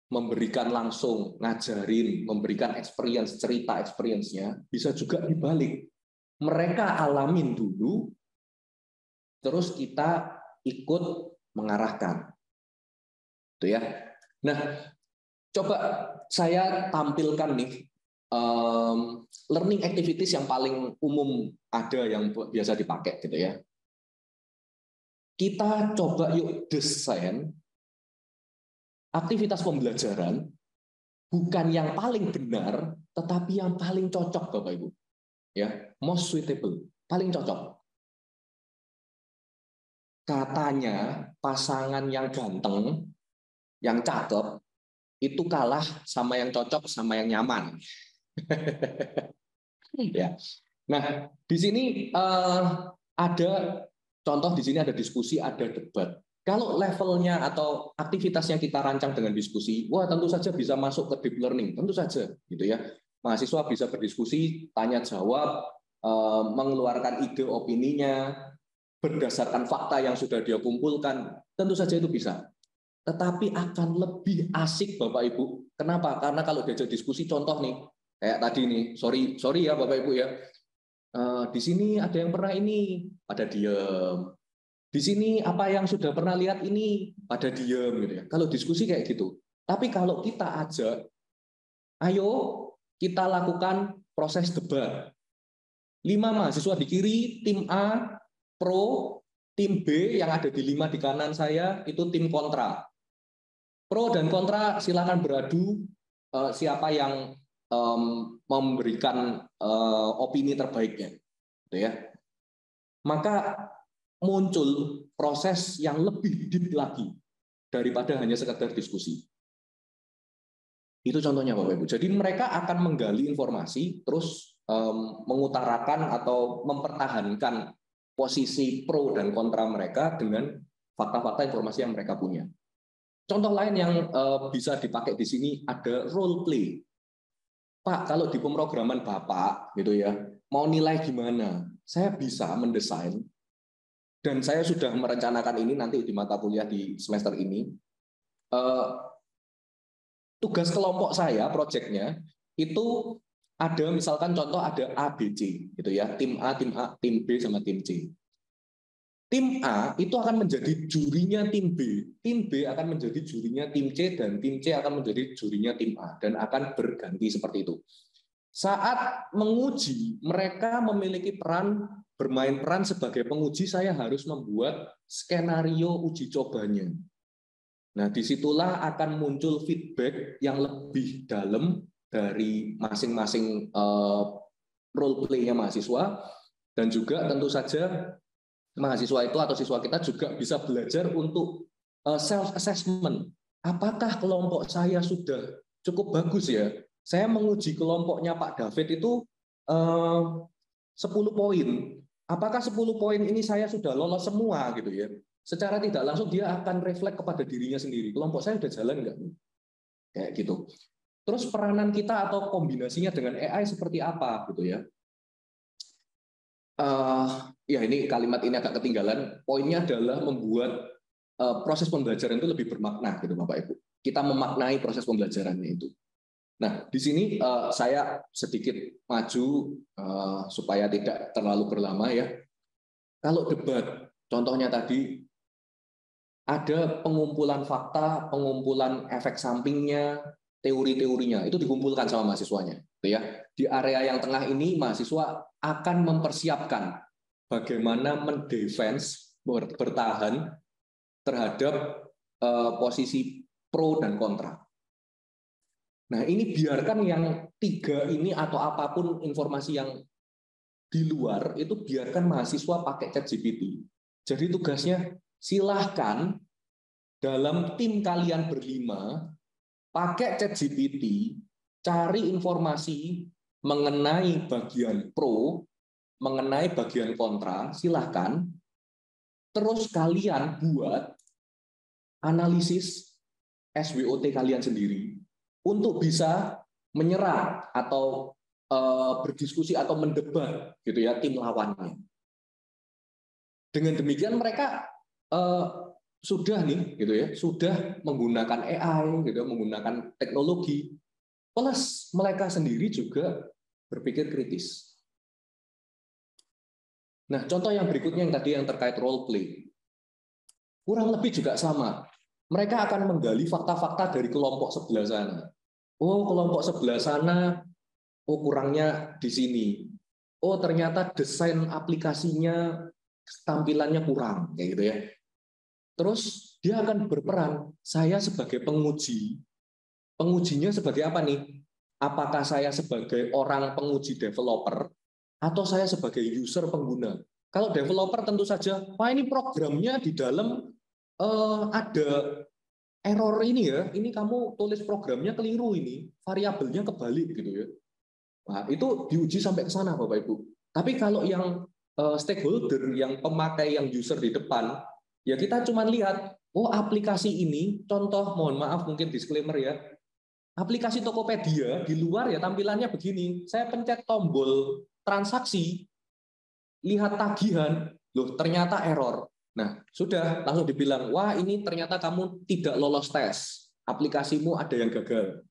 memberikan langsung, ngajarin, memberikan experience, cerita experience-nya, bisa juga dibalik. Mereka alamin dulu, terus kita ikut mengarahkan. Itu ya. Nah, coba saya tampilkan nih learning activities yang paling umum ada yang biasa dipakai gitu ya. Kita coba yuk desain aktivitas pembelajaran bukan yang paling benar, tetapi yang paling cocok, Bapak Ibu. Ya, most suitable, paling cocok. Katanya pasangan yang ganteng, yang cakep, itu kalah sama yang cocok sama yang nyaman. Ya. Nah, di sini ada contoh, di sini ada diskusi, ada debat. Kalau levelnya atau aktivitasnya kita rancang dengan diskusi, wah tentu saja bisa masuk ke deep learning, tentu saja, gitu ya. Mahasiswa bisa berdiskusi, tanya jawab, mengeluarkan ide opininya berdasarkan fakta yang sudah dia kumpulkan, tentu saja itu bisa. Tetapi akan lebih asik Bapak Ibu. Kenapa? Karena kalau diajak diskusi, contoh nih, kayak tadi nih, sorry ya Bapak Ibu ya. Di sini ada yang pernah ini, pada diem. Di sini apa yang sudah pernah lihat ini, pada diem gitu ya. Kalau diskusi kayak gitu. Tapi kalau kita ajak, ayo kita lakukan proses debat. 5 mahasiswa di kiri, tim A, pro, tim B yang ada di 5 di kanan saya, itu tim kontra. Pro dan kontra silakan beradu siapa yang memberikan opini terbaiknya, gitu ya. Maka muncul proses yang lebih deep lagi daripada hanya sekedar diskusi. Itu contohnya Bapak Ibu. Jadi mereka akan menggali informasi, terus mengutarakan atau mempertahankan posisi pro dan kontra mereka dengan fakta-fakta informasi yang mereka punya. Contoh lain yang bisa dipakai di sini ada role play. Pak, kalau di pemrograman Bapak gitu ya, mau nilai gimana? Saya bisa mendesain dan saya sudah merencanakan ini nanti di mata kuliah di semester ini. Tugas kelompok saya, proyeknya itu ada misalkan contoh ada A, B, C gitu ya, tim A, tim B sama tim C. Tim A itu akan menjadi jurinya tim B akan menjadi jurinya tim C, dan tim C akan menjadi jurinya tim A, dan akan berganti seperti itu. Saat menguji, mereka memiliki bermain peran sebagai penguji. Saya harus membuat skenario uji cobanya. Nah, disitulah akan muncul feedback yang lebih dalam dari masing-masing role play-nya mahasiswa, dan juga tentu saja mahasiswa itu atau siswa kita juga bisa belajar untuk self-assessment. Apakah kelompok saya sudah cukup bagus ya? Saya menguji kelompoknya Pak David itu 10 poin. Apakah 10 poin ini saya sudah lolos semua gitu ya? Secara tidak langsung dia akan refleks kepada dirinya sendiri. Kelompok saya sudah jalan nggak? Kayak gitu. Terus peranan kita atau kombinasinya dengan AI seperti apa gitu ya? Ya ini kalimat ini agak ketinggalan. Poinnya adalah membuat proses pembelajaran itu lebih bermakna, gitu Bapak Ibu. Kita memaknai proses pembelajarannya itu. Nah, di sini saya sedikit maju supaya tidak terlalu berlama ya. Kalau debat, contohnya tadi ada pengumpulan fakta, pengumpulan efek sampingnya, teori-teorinya itu dikumpulkan sama mahasiswanya, gitu ya. Di area yang tengah ini mahasiswa akan mempersiapkan bagaimana mendefense, bertahan terhadap posisi pro dan kontra. Nah, ini biarkan yang 3 ini atau apapun informasi yang di luar itu biarkan mahasiswa pakai ChatGPT. Jadi tugasnya silahkan dalam tim kalian berlima pakai ChatGPT, cari informasi mengenai bagian pro, mengenai bagian kontra, silahkan. Terus kalian buat analisis SWOT kalian sendiri untuk bisa menyerang atau berdiskusi atau mendebat gitu ya tim lawannya. Dengan demikian mereka sudah nih gitu ya, sudah menggunakan AI gitu, menggunakan teknologi, plus mereka sendiri juga berpikir kritis. Nah, contoh yang berikutnya yang tadi yang terkait role play. Kurang lebih juga sama. Mereka akan menggali fakta-fakta dari kelompok sebelah sana. Oh, kelompok sebelah sana, oh kurangnya di sini. Oh, ternyata desain aplikasinya tampilannya kurang, kayak gitu ya. Terus dia akan berperan, saya sebagai penguji. Pengujinya sebagai apa nih? Apakah saya sebagai orang penguji developer atau saya sebagai user pengguna? Kalau developer tentu saja, wah ini programnya di dalam ada error ini ya, ini kamu tulis programnya keliru ini, variabelnya kebalik gitu ya. Nah, itu diuji sampai ke sana Bapak Ibu. Tapi kalau yang stakeholder, yang pemakai, yang user di depan, ya kita cuma lihat, oh aplikasi ini, contoh mohon maaf mungkin disclaimer ya, aplikasi Tokopedia di luar ya tampilannya begini, saya pencet tombol transaksi, lihat tagihan, loh ternyata error. Nah, sudah langsung dibilang, wah ini ternyata kamu tidak lolos tes, aplikasimu ada yang gagal.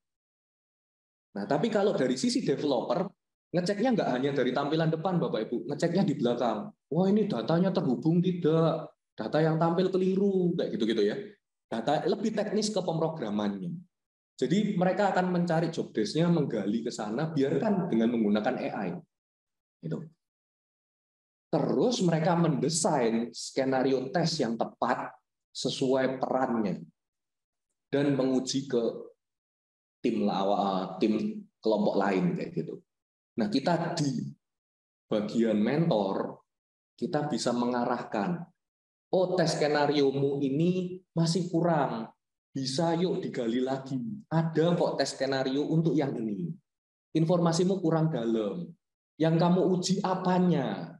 Nah, tapi kalau dari sisi developer, ngeceknya nggak hanya dari tampilan depan, Bapak Ibu, ngeceknya di belakang. Wah ini datanya terhubung tidak, data yang tampil keliru, kayak gitu-gitu ya. Data lebih teknis ke pemrogramannya. Jadi mereka akan mencari job desk-nya, menggali ke sana, biarkan dengan menggunakan AI. Gitu. Terus mereka mendesain skenario tes yang tepat sesuai perannya dan menguji ke tim kelompok lain kayak gitu. Nah, kita di bagian mentor kita bisa mengarahkan, oh tes skenariomu ini masih kurang, bisa yuk digali lagi. Ada kok tes skenario untuk yang ini. Informasimu kurang dalam. Yang kamu uji apanya?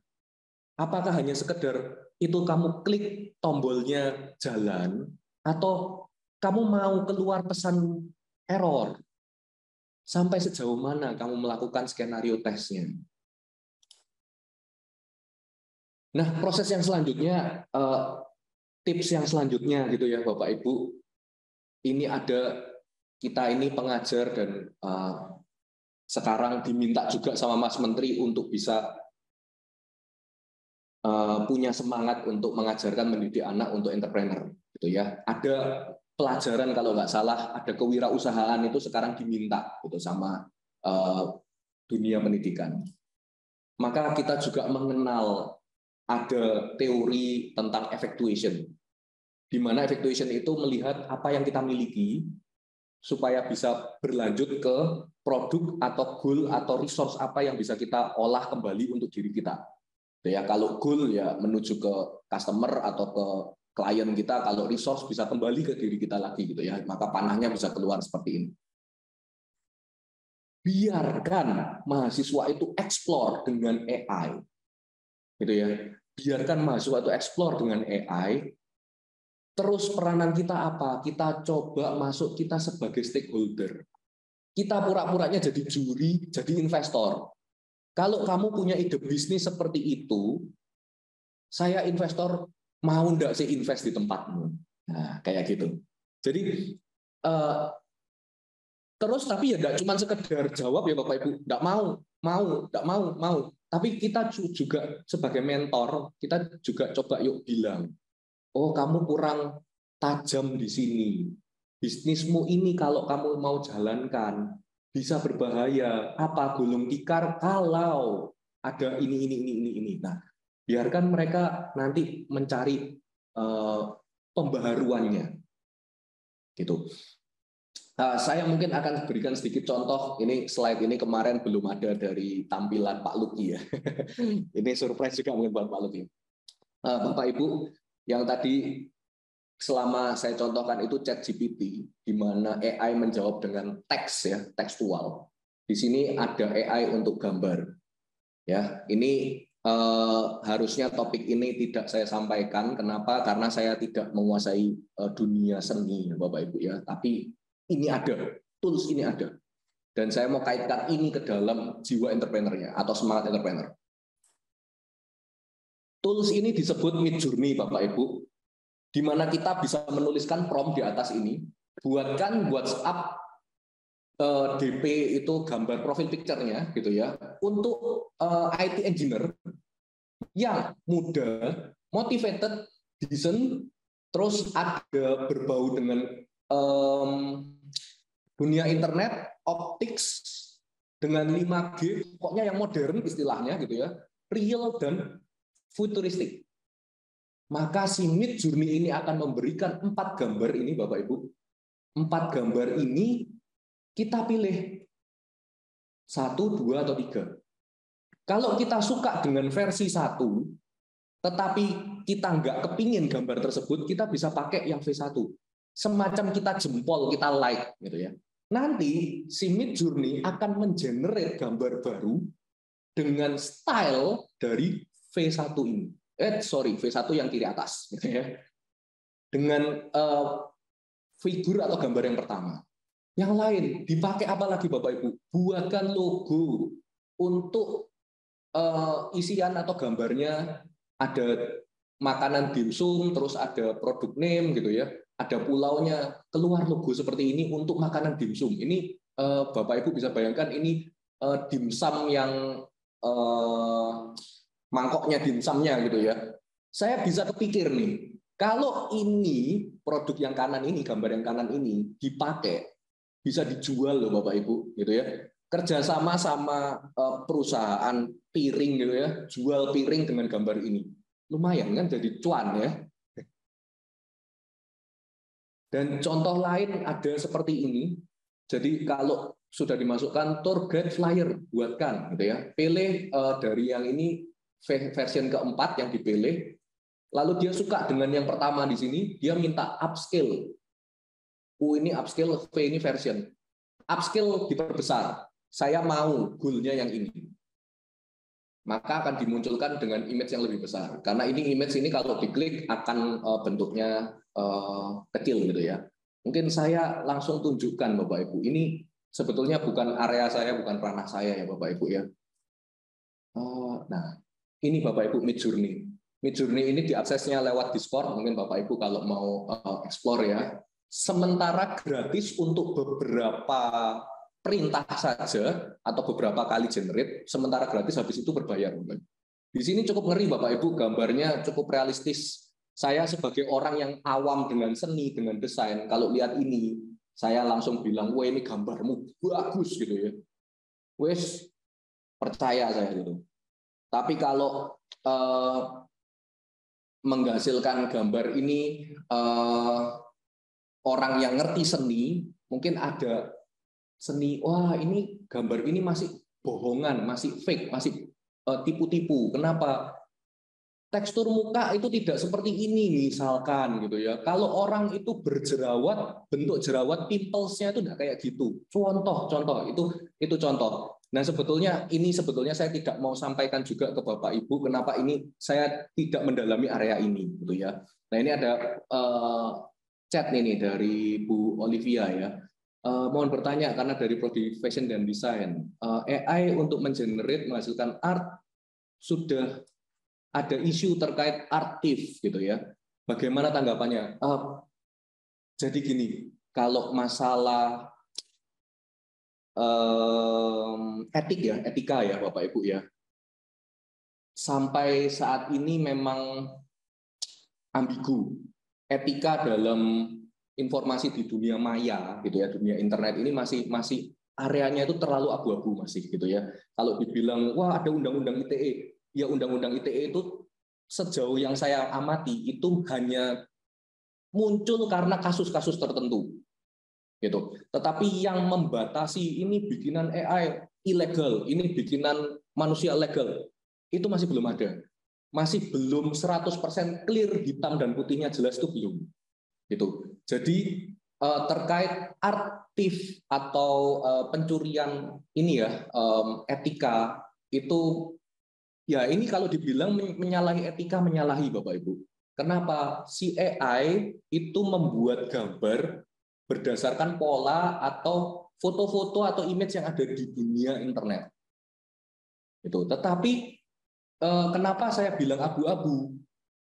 Apakah hanya sekedar itu kamu klik tombolnya jalan, atau kamu mau keluar pesan error? Sampai sejauh mana kamu melakukan skenario tesnya? Nah, proses yang selanjutnya, tips yang selanjutnya gitu ya Bapak Ibu, ini ada kita ini pengajar dan sekarang diminta juga sama Mas Menteri untuk bisa punya semangat untuk mengajarkan mendidik anak untuk entrepreneur gitu ya. Ada pelajaran kalau nggak salah, ada kewirausahaan itu sekarang diminta gitu sama dunia pendidikan. Maka kita juga mengenal ada teori tentang effectuation, di mana effectuation itu melihat apa yang kita miliki, supaya bisa berlanjut ke produk atau goal atau resource apa yang bisa kita olah kembali untuk diri kita. Ya, kalau goal ya menuju ke customer atau ke klien kita, kalau resource bisa kembali ke diri kita lagi gitu ya. Maka panahnya bisa keluar seperti ini. Biarkan mahasiswa itu explore dengan AI. Gitu ya. Biarkan mahasiswa itu explore dengan AI. Terus peranan kita apa? Kita coba masuk kita sebagai stakeholder. Kita pura-puranya jadi juri, jadi investor. Kalau kamu punya ide bisnis seperti itu, saya investor mau enggak sih invest di tempatmu? Nah, kayak gitu. Jadi terus tapi ya enggak cuma sekedar jawab ya Bapak Ibu, enggak mau. Tapi kita juga sebagai mentor, kita juga coba yuk bilang, oh kamu kurang tajam di sini. Bisnismu ini kalau kamu mau jalankan bisa berbahaya. Apa gulung tikar kalau ada ini. Nah, biarkan mereka nanti mencari pembaharuannya. Gitu. Saya mungkin akan berikan sedikit contoh. Ini slide ini kemarin belum ada dari tampilan Pak Luki ya. Ini surprise juga mungkin buat Pak Luki. Bapak Ibu, yang tadi selama saya contohkan itu ChatGPT, di mana AI menjawab dengan teks ya, tekstual. Di sini ada AI untuk gambar. Ya, ini harusnya topik ini tidak saya sampaikan. Kenapa? Karena saya tidak menguasai dunia seni, Bapak Ibu ya. Tapi ini ada, tools ini ada. Dan saya mau kaitkan ini ke dalam jiwa entrepreneurnya atau semangat entrepreneur. Tools ini disebut Midjourney, Bapak Ibu, di mana kita bisa menuliskan prompt di atas ini, buatkan WhatsApp DP itu gambar profil picture-nya gitu ya, untuk IT engineer yang muda, motivated, decent, terus ada berbau dengan dunia internet, optics, dengan 5G, pokoknya yang modern istilahnya gitu ya, real dan futuristik. Maka si Midjourney ini akan memberikan 4 gambar ini, Bapak Ibu. 4 gambar ini kita pilih 1, 2, atau 3. Kalau kita suka dengan versi 1, tetapi kita nggak kepingin gambar tersebut, kita bisa pakai yang V1. Semacam kita jempol, kita like gitu ya. Nanti si Midjourney akan mengenerate gambar baru dengan style dari V1 ini. V1 yang kiri atas gitu ya. Dengan figur atau gambar yang pertama. Yang lain dipakai apa lagi Bapak Ibu? Buatkan logo untuk isian atau gambarnya ada makanan dimsum, terus ada produk name gitu ya. Ada pulaunya, keluar logo seperti ini untuk makanan dimsum. Ini Bapak Ibu bisa bayangkan ini dimsum yang mangkoknya dimsumnya gitu ya. Saya bisa kepikir nih, kalau ini produk yang kanan ini, gambar yang kanan ini dipakai, bisa dijual loh Bapak Ibu gitu ya. Kerjasama sama perusahaan piring gitu ya, jual piring dengan gambar ini. Lumayan kan jadi cuan ya. Dan contoh lain ada seperti ini. Jadi kalau sudah dimasukkan tour guide flyer, buatkan gitu ya. Pilih dari yang ini versi keempat yang dipilih. Lalu dia suka dengan yang pertama di sini, dia minta upscale. U ini upscale, V ini version. Upscale diperbesar. Saya mau goal-nya yang ini. Maka akan dimunculkan dengan image yang lebih besar. Karena ini image ini kalau diklik akan bentuknya kecil gitu ya. Mungkin saya langsung tunjukkan Bapak Ibu. Ini sebetulnya bukan area saya, bukan ranah saya ya Bapak Ibu ya. Nah, ini Bapak Ibu Midjourney. Midjourney ini diaksesnya lewat Discord. Mungkin Bapak Ibu kalau mau explore ya. Sementara gratis untuk beberapa perintah saja atau beberapa kali generate. Sementara gratis, habis itu berbayar. Di sini cukup ngeri Bapak Ibu, gambarnya cukup realistis. Saya sebagai orang yang awam dengan seni, dengan desain, kalau lihat ini, saya langsung bilang, wah ini gambarmu bagus gitu ya. Wes, percaya saya gitu. Tapi kalau menghasilkan gambar ini orang yang ngerti seni, mungkin ada seni, wah ini gambar ini masih bohongan, masih fake, masih tipu-tipu. Kenapa? Tekstur muka itu tidak seperti ini misalkan gitu ya. Kalau orang itu berjerawat, bentuk jerawat pimplesnya itu tidak kayak gitu. Contoh itu contoh. Nah sebetulnya saya tidak mau sampaikan juga ke Bapak Ibu kenapa ini saya tidak mendalami area ini gitu ya. Nah ini ada chat ini dari Bu Olivia ya. Mohon bertanya karena dari prodi fashion dan desain, AI untuk mengenerate menghasilkan art sudah ada isu terkait artif gitu ya. Bagaimana tanggapannya? Jadi gini, kalau masalah etika ya Bapak Ibu ya. Sampai saat ini memang ambigu. Etika dalam informasi di dunia maya gitu ya, dunia internet ini masih areanya itu terlalu abu-abu masih gitu ya. Kalau dibilang wah ada undang-undang ITE, ya undang-undang ITE itu sejauh yang saya amati itu hanya muncul karena kasus-kasus tertentu gitu. Tetapi yang membatasi ini bikinan AI ilegal, ini bikinan manusia legal, itu masih belum ada. Masih belum 100% clear hitam dan putihnya jelas itu belum. Gitu. Jadi terkait artif atau pencurian ini ya etika itu ya ini kalau dibilang menyalahi etika menyalahi Bapak Ibu. Kenapa? Si AI itu membuat gambar berdasarkan pola atau foto-foto atau image yang ada di dunia internet. Itu. Tetapi kenapa saya bilang abu-abu?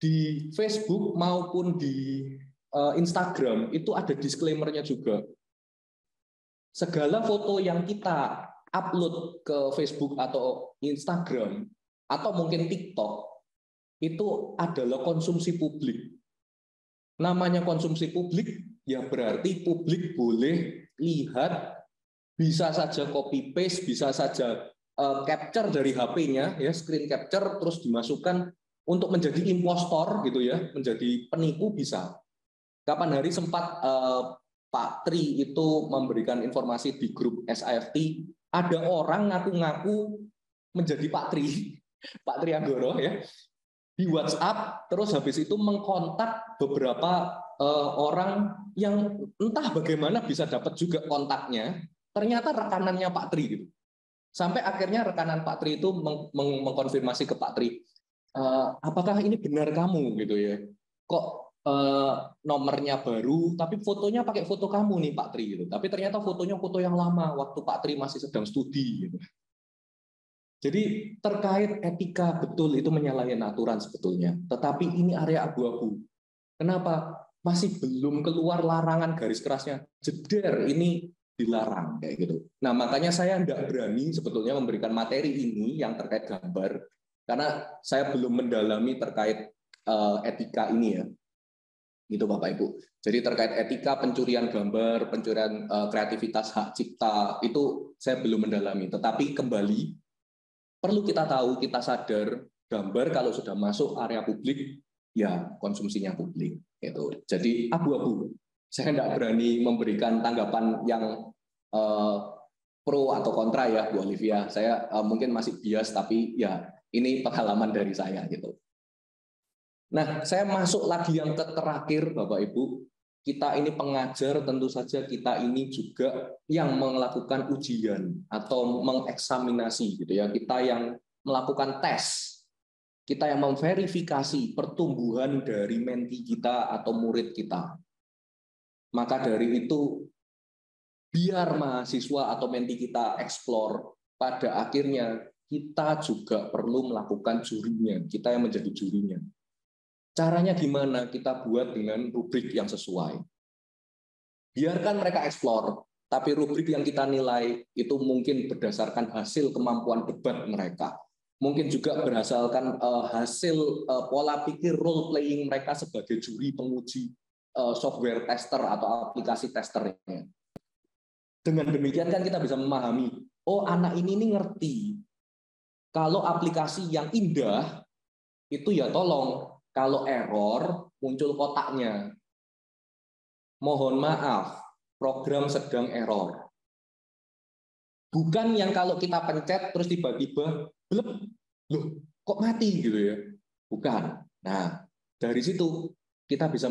Di Facebook maupun di Instagram itu ada disclaimer-nya juga. Segala foto yang kita upload ke Facebook atau Instagram atau mungkin TikTok itu adalah konsumsi publik. Namanya konsumsi publik ya berarti publik boleh lihat, bisa saja copy paste, bisa saja capture dari HP-nya ya, screen capture terus dimasukkan untuk menjadi impostor gitu ya, menjadi penipu bisa. Kapan hari sempat Pak Tri itu memberikan informasi di grup SIFT, ada orang ngaku-ngaku menjadi Pak Tri, Pak Tri Anggoro ya, di WhatsApp, terus habis itu mengkontak beberapa orang yang entah bagaimana bisa dapat juga kontaknya, ternyata rekanannya Pak Tri gitu. Sampai akhirnya rekanan Pak Tri itu mengkonfirmasi ke Pak Tri, apakah ini benar kamu gitu ya? Kok nomornya baru, tapi fotonya pakai foto kamu nih Pak Tri gitu. Tapi ternyata fotonya foto yang lama waktu Pak Tri masih sedang studi gitu. Jadi terkait etika betul itu menyalahi aturan sebetulnya. Tetapi ini area abu-abu. Kenapa? Masih belum keluar larangan garis kerasnya. Jeder ini dilarang kayak gitu. Nah makanya saya tidak berani sebetulnya memberikan materi ini yang terkait gambar karena saya belum mendalami terkait etika ini ya. Gitu Bapak Ibu. Jadi terkait etika pencurian gambar, pencurian kreativitas hak cipta itu saya belum mendalami. Tetapi kembali perlu kita tahu, kita sadar gambar kalau sudah masuk area publik ya konsumsinya publik. Gitu. Jadi abu-abu. Saya tidak berani memberikan tanggapan yang pro atau kontra ya Bu Olivia. Saya mungkin masih bias tapi ya ini pengalaman dari saya gitu. Nah, saya masuk lagi yang terakhir, Bapak Ibu. Kita ini pengajar, tentu saja kita ini juga yang melakukan ujian atau mengeksaminasi, gitu ya. Kita yang melakukan tes, kita yang memverifikasi pertumbuhan dari menti kita atau murid kita. Maka dari itu, biar mahasiswa atau menti kita eksplor, pada akhirnya kita juga perlu melakukan jurinya. Kita yang menjadi jurinya. Caranya gimana? Kita buat dengan rubrik yang sesuai. Biarkan mereka eksplor, tapi rubrik yang kita nilai itu mungkin berdasarkan hasil kemampuan debat mereka. Mungkin juga berdasarkan hasil pola pikir role playing mereka sebagai juri penguji software tester atau aplikasi testernya. Dengan demikian kan kita bisa memahami, oh anak ini ngerti. Kalau aplikasi yang indah, itu ya tolong. Kalau error, muncul kotaknya. Mohon maaf, program sedang error. Bukan yang kalau kita pencet terus tiba-tiba blep, loh kok mati gitu ya. Bukan. Nah, dari situ kita bisa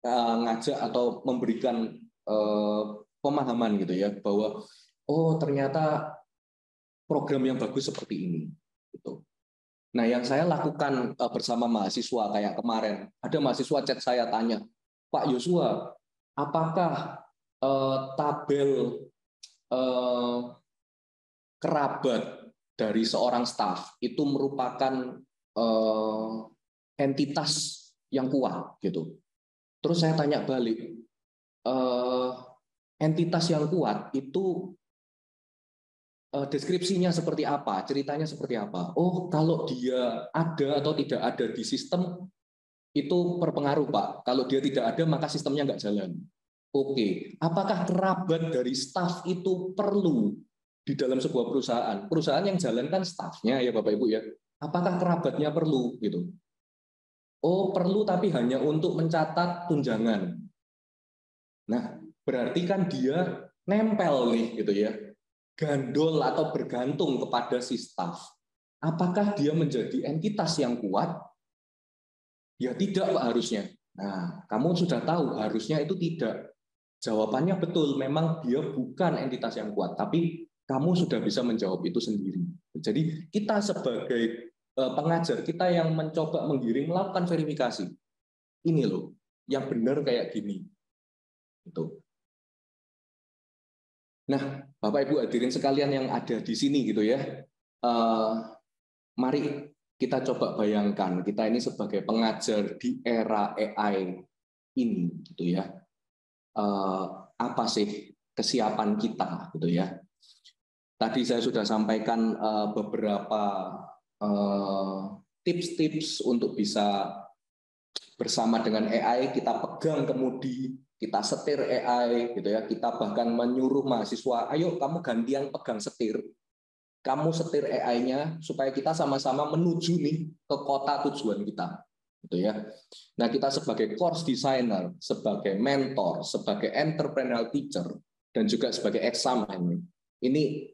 ngajak atau memberikan pemahaman gitu ya, bahwa oh ternyata program yang bagus seperti ini. Gitu. Nah, yang saya lakukan bersama mahasiswa kayak kemarin, ada mahasiswa chat saya tanya, Pak Yosua, apakah tabel kerabat dari seorang staf itu merupakan entitas yang kuat gitu. Terus saya tanya balik, entitas yang kuat itu deskripsinya seperti apa, ceritanya seperti apa? Oh, kalau dia ada atau tidak ada di sistem itu berpengaruh, Pak. Kalau dia tidak ada maka sistemnya nggak jalan. Oke, apakah kerabat dari staf itu perlu di dalam sebuah perusahaan? Perusahaan yang jalankan stafnya ya Bapak Ibu ya. Apakah kerabatnya perlu gitu? Oh, perlu tapi hanya untuk mencatat tunjangan. Nah, berarti kan dia nempel nih gitu ya. Gandol atau bergantung kepada si staf. Apakah dia menjadi entitas yang kuat? Ya tidak Pak harusnya. Nah, kamu sudah tahu harusnya itu tidak. Jawabannya betul, memang dia bukan entitas yang kuat, tapi kamu sudah bisa menjawab itu sendiri. Jadi kita sebagai pengajar, kita yang mencoba menggiring, melakukan verifikasi. Ini loh, yang benar kayak gini. Itu. Nah, Bapak Ibu hadirin sekalian yang ada di sini gitu ya. Mari kita coba bayangkan, kita ini sebagai pengajar di era AI ini gitu ya. Apa sih kesiapan kita gitu ya. Tadi saya sudah sampaikan beberapa tips-tips untuk bisa bersama dengan AI, kita pegang kemudi, kita setir AI gitu ya. Kita bahkan menyuruh mahasiswa, ayo kamu gantian pegang setir. Kamu setir AI-nya supaya kita sama-sama menuju nih ke kota tujuan kita. Gitu ya. Nah, kita sebagai course designer, sebagai mentor, sebagai entrepreneurial teacher, dan juga sebagai examiner, ini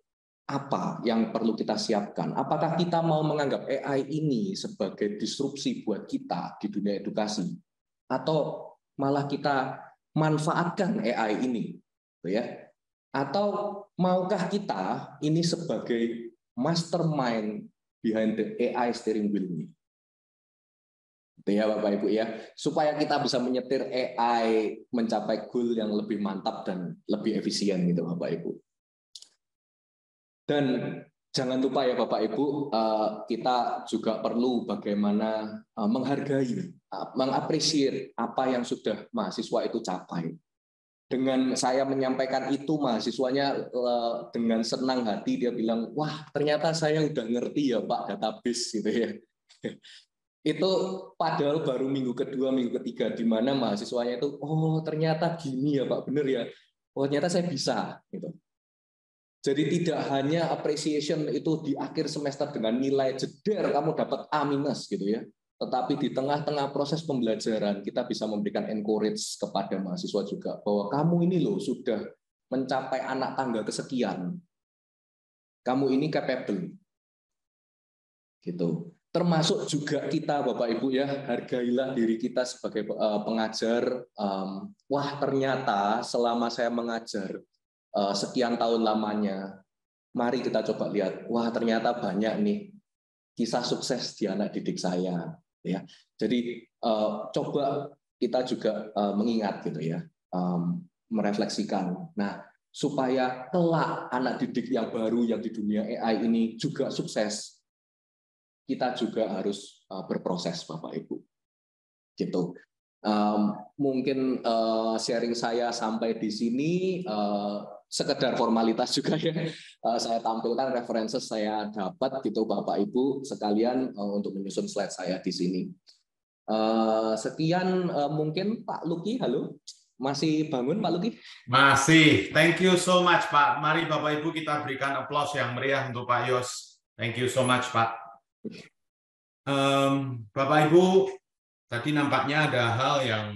apa yang perlu kita siapkan? Apakah kita mau menganggap AI ini sebagai disrupsi buat kita di dunia edukasi? Atau malah kita manfaatkan AI ini? Gitu ya. Atau maukah kita ini sebagai mastermind behind the AI steering wheel ini? Itu ya Bapak Ibu ya, supaya kita bisa menyetir AI mencapai goal yang lebih mantap dan lebih efisien gitu Bapak Ibu. Dan jangan lupa ya Bapak Ibu, kita juga perlu bagaimana menghargai, mengapresiasi apa yang sudah mahasiswa itu capai. Dengan saya menyampaikan itu, mahasiswanya dengan senang hati dia bilang, wah ternyata saya udah ngerti ya Pak database gitu ya. Itu padahal baru minggu kedua, minggu ketiga, di mana mahasiswanya itu, oh ternyata gini ya Pak, bener ya, oh ternyata saya bisa. Gitu. Jadi tidak hanya appreciation itu di akhir semester dengan nilai jeder kamu dapat A- gitu ya, tetapi di tengah-tengah proses pembelajaran kita bisa memberikan encourage kepada mahasiswa juga bahwa kamu ini loh sudah mencapai anak tangga kesekian, kamu ini capable, gitu. Termasuk juga kita Bapak Ibu ya, hargailah diri kita sebagai pengajar. Wah ternyata selama saya mengajar sekian tahun lamanya, mari kita coba lihat, wah ternyata banyak nih kisah sukses di anak didik saya, ya. Jadi coba kita juga mengingat gitu ya, merefleksikan. Nah, supaya kelak anak didik yang baru yang di dunia AI ini juga sukses, kita juga harus berproses, Bapak Ibu. Gitu. Mungkin sharing saya sampai di sini. Sekedar formalitas juga ya, saya tampilkan referensi saya dapat gitu Bapak Ibu sekalian untuk menyusun slide saya di sini. Sekian mungkin Pak Luki, halo, masih bangun Pak Luki? Masih, thank you so much Pak. Mari Bapak Ibu kita berikan aplaus yang meriah untuk Pak Yos. Thank you so much Pak. Bapak Ibu, tadi nampaknya ada hal yang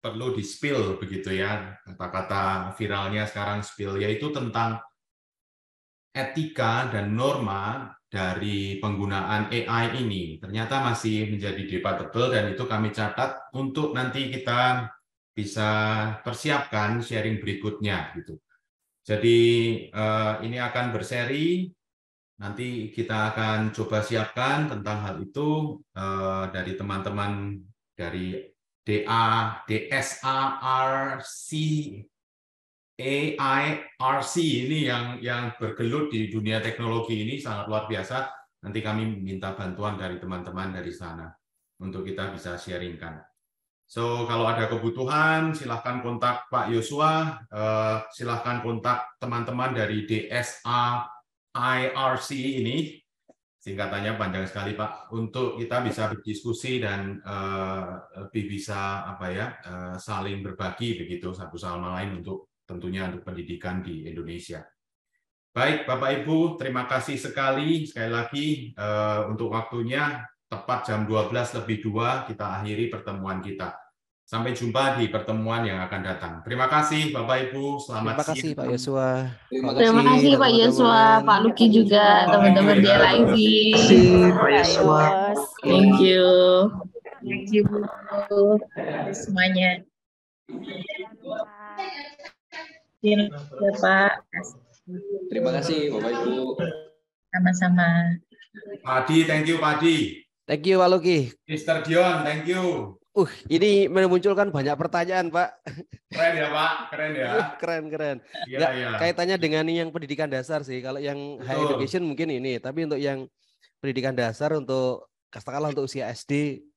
perlu di-spill begitu ya, kata-kata viralnya sekarang spill, yaitu tentang etika dan norma dari penggunaan AI ini ternyata masih menjadi debatable, dan itu kami catat untuk nanti kita bisa persiapkan sharing berikutnya gitu. Jadi ini akan berseri, nanti kita akan coba siapkan tentang hal itu dari teman-teman dari DSARC AIRC ini yang bergelut di dunia teknologi ini sangat luar biasa. Nanti kami minta bantuan dari teman-teman dari sana untuk kita bisa sharingkan. So kalau ada kebutuhan silahkan kontak Pak Yosua, silahkan kontak teman-teman dari DSAIRC ini, singkatannya panjang sekali Pak, untuk kita bisa berdiskusi dan lebih bisa saling berbagi begitu satu sama lain untuk tentunya untuk pendidikan di Indonesia. Baik, Bapak Ibu, terima kasih sekali lagi untuk waktunya. Tepat jam 12:02 kita akhiri pertemuan kita. Sampai jumpa di pertemuan yang akan datang. Terima kasih Bapak Ibu, selamat siang. Terima kasih Pak Yosua. Terima kasih Pak Yosua, Pak Luki juga, teman-teman DLIV. Pak Yosua. Thank you. Thank you semuanya. Ya Pak. Terima kasih Bapak Ibu. Sama-sama. Pak Adi, thank you Pak Adi. Thank you Pak Luki. Mr. Dion, thank you. Ini memunculkan banyak pertanyaan Pak. Keren ya Pak, keren ya. Keren. Ya. Kaitannya dengan yang pendidikan dasar sih. Kalau yang high education mungkin ini, tapi untuk yang pendidikan dasar untuk katakanlah untuk usia SD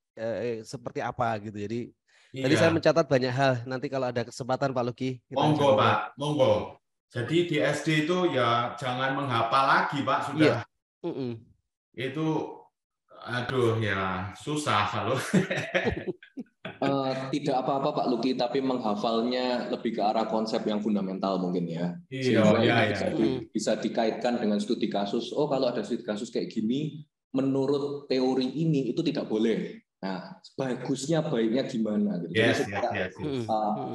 seperti apa gitu. Jadi tadi saya mencatat banyak hal. Nanti kalau ada kesempatan Pak Luki. Monggo Pak, monggo. Jadi di SD itu ya jangan menghafal lagi Pak, sudah. Itu aduh ya susah kalau. Tidak apa-apa Pak Luki, tapi menghafalnya lebih ke arah konsep yang fundamental mungkin ya. Bisa dikaitkan dengan studi kasus. Oh kalau ada studi kasus kayak gini, menurut teori ini itu tidak boleh. Nah, baiknya gimana gitu.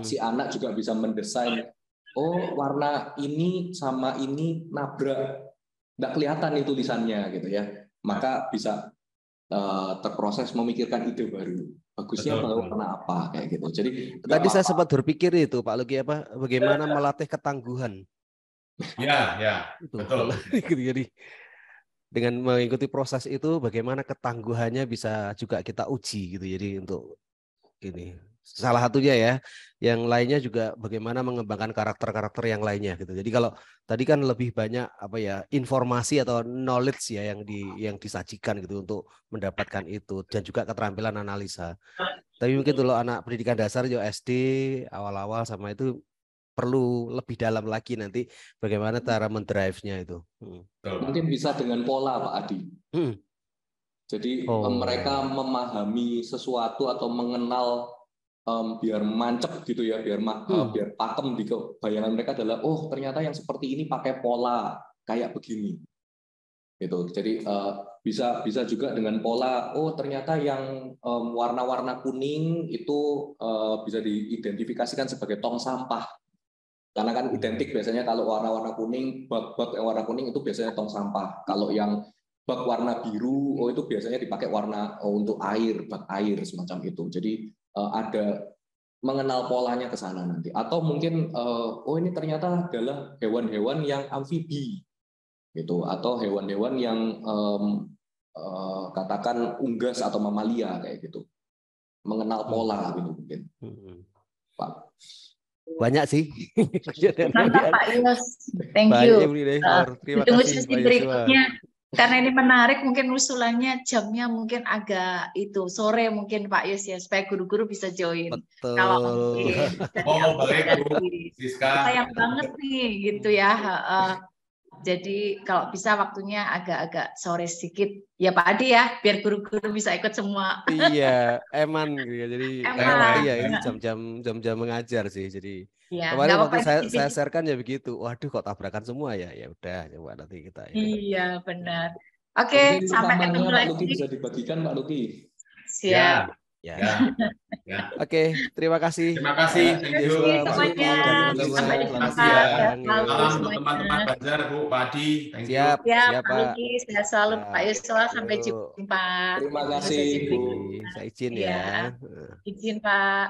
Si anak juga bisa mendesain. Oh warna ini sama ini nabrak, nggak kelihatan itu tulisannya gitu ya. Maka bisa terproses memikirkan ide baru. Bagusnya warna apa kayak gitu. Jadi tadi saya sempat berpikir itu Pak Luki bagaimana melatih ketangguhan. Betul. Jadi dengan mengikuti proses itu bagaimana ketangguhannya bisa juga kita uji gitu. Jadi untuk ini salah satunya ya. Yang lainnya juga bagaimana mengembangkan karakter-karakter yang lainnya gitu. Jadi kalau tadi kan lebih banyak informasi atau knowledge ya yang disajikan gitu untuk mendapatkan itu, dan juga keterampilan analisa. Tapi mungkin kalau anak pendidikan dasar SD awal-awal sama itu perlu lebih dalam lagi nanti bagaimana cara mendrive-nya itu. Mungkin bisa dengan pola Pak Adi. Jadi mereka memahami sesuatu atau mengenal biar mancep gitu ya, biar pakem di bayangan mereka adalah ternyata yang seperti ini pakai pola kayak begini gitu. Jadi bisa juga dengan pola ternyata yang warna-warna kuning itu bisa diidentifikasikan sebagai tong sampah, karena kan identik biasanya kalau warna-warna kuning, bak-bak yang warna kuning itu biasanya tong sampah. Kalau yang bak warna biru itu biasanya dipakai warna untuk air, bak air semacam itu. Jadi ada mengenal polanya ke sana nanti, atau mungkin ini ternyata adalah hewan-hewan yang amfibi gitu, atau hewan-hewan yang katakan unggas atau mamalia kayak gitu, mengenal pola gitu mungkin. Pak banyak sih. Mantap Pak Yos, thank you. Terima Tunggu kasih sesi berikutnya. Karena ini menarik, mungkin usulannya jamnya mungkin agak sore mungkin Pak Yus ya, supaya guru-guru bisa join. Betul. Kalau baik Bu Siska. sayang banget nih gitu ya. Jadi kalau bisa waktunya agak-agak sore sedikit ya Pak Adi ya, biar guru-guru bisa ikut semua. Iya, eman gitu ya. Jadi iya ini jam-jam mengajar sih. Jadi kemarin waktu saya sharekan ya begitu. Waduh kok tabrakan semua ya. Ya udah coba nanti kita. Iya benar. Oke, sampai ketemu lagi. Pak Luki bisa dibagikan Pak Luki. Siap. Ya. Ya. Oke, terima kasih. Terima kasih. Thank you. Terima kasih Pak semuanya. Suti. Sampai Selamat jumpa. siang. Sehat selalu Salam untuk semuanya. teman-teman Banjar, Bu, Pak Adi. Thank you. Siap, Ya, siap Pak Pak. Luki, sehat selalu Ya. Pak Yuswa. Sampai Yuk. jumpa. Terima Di kasih, sesi Bu. berikutnya. Saya izin Iya. ya. Izin Pak.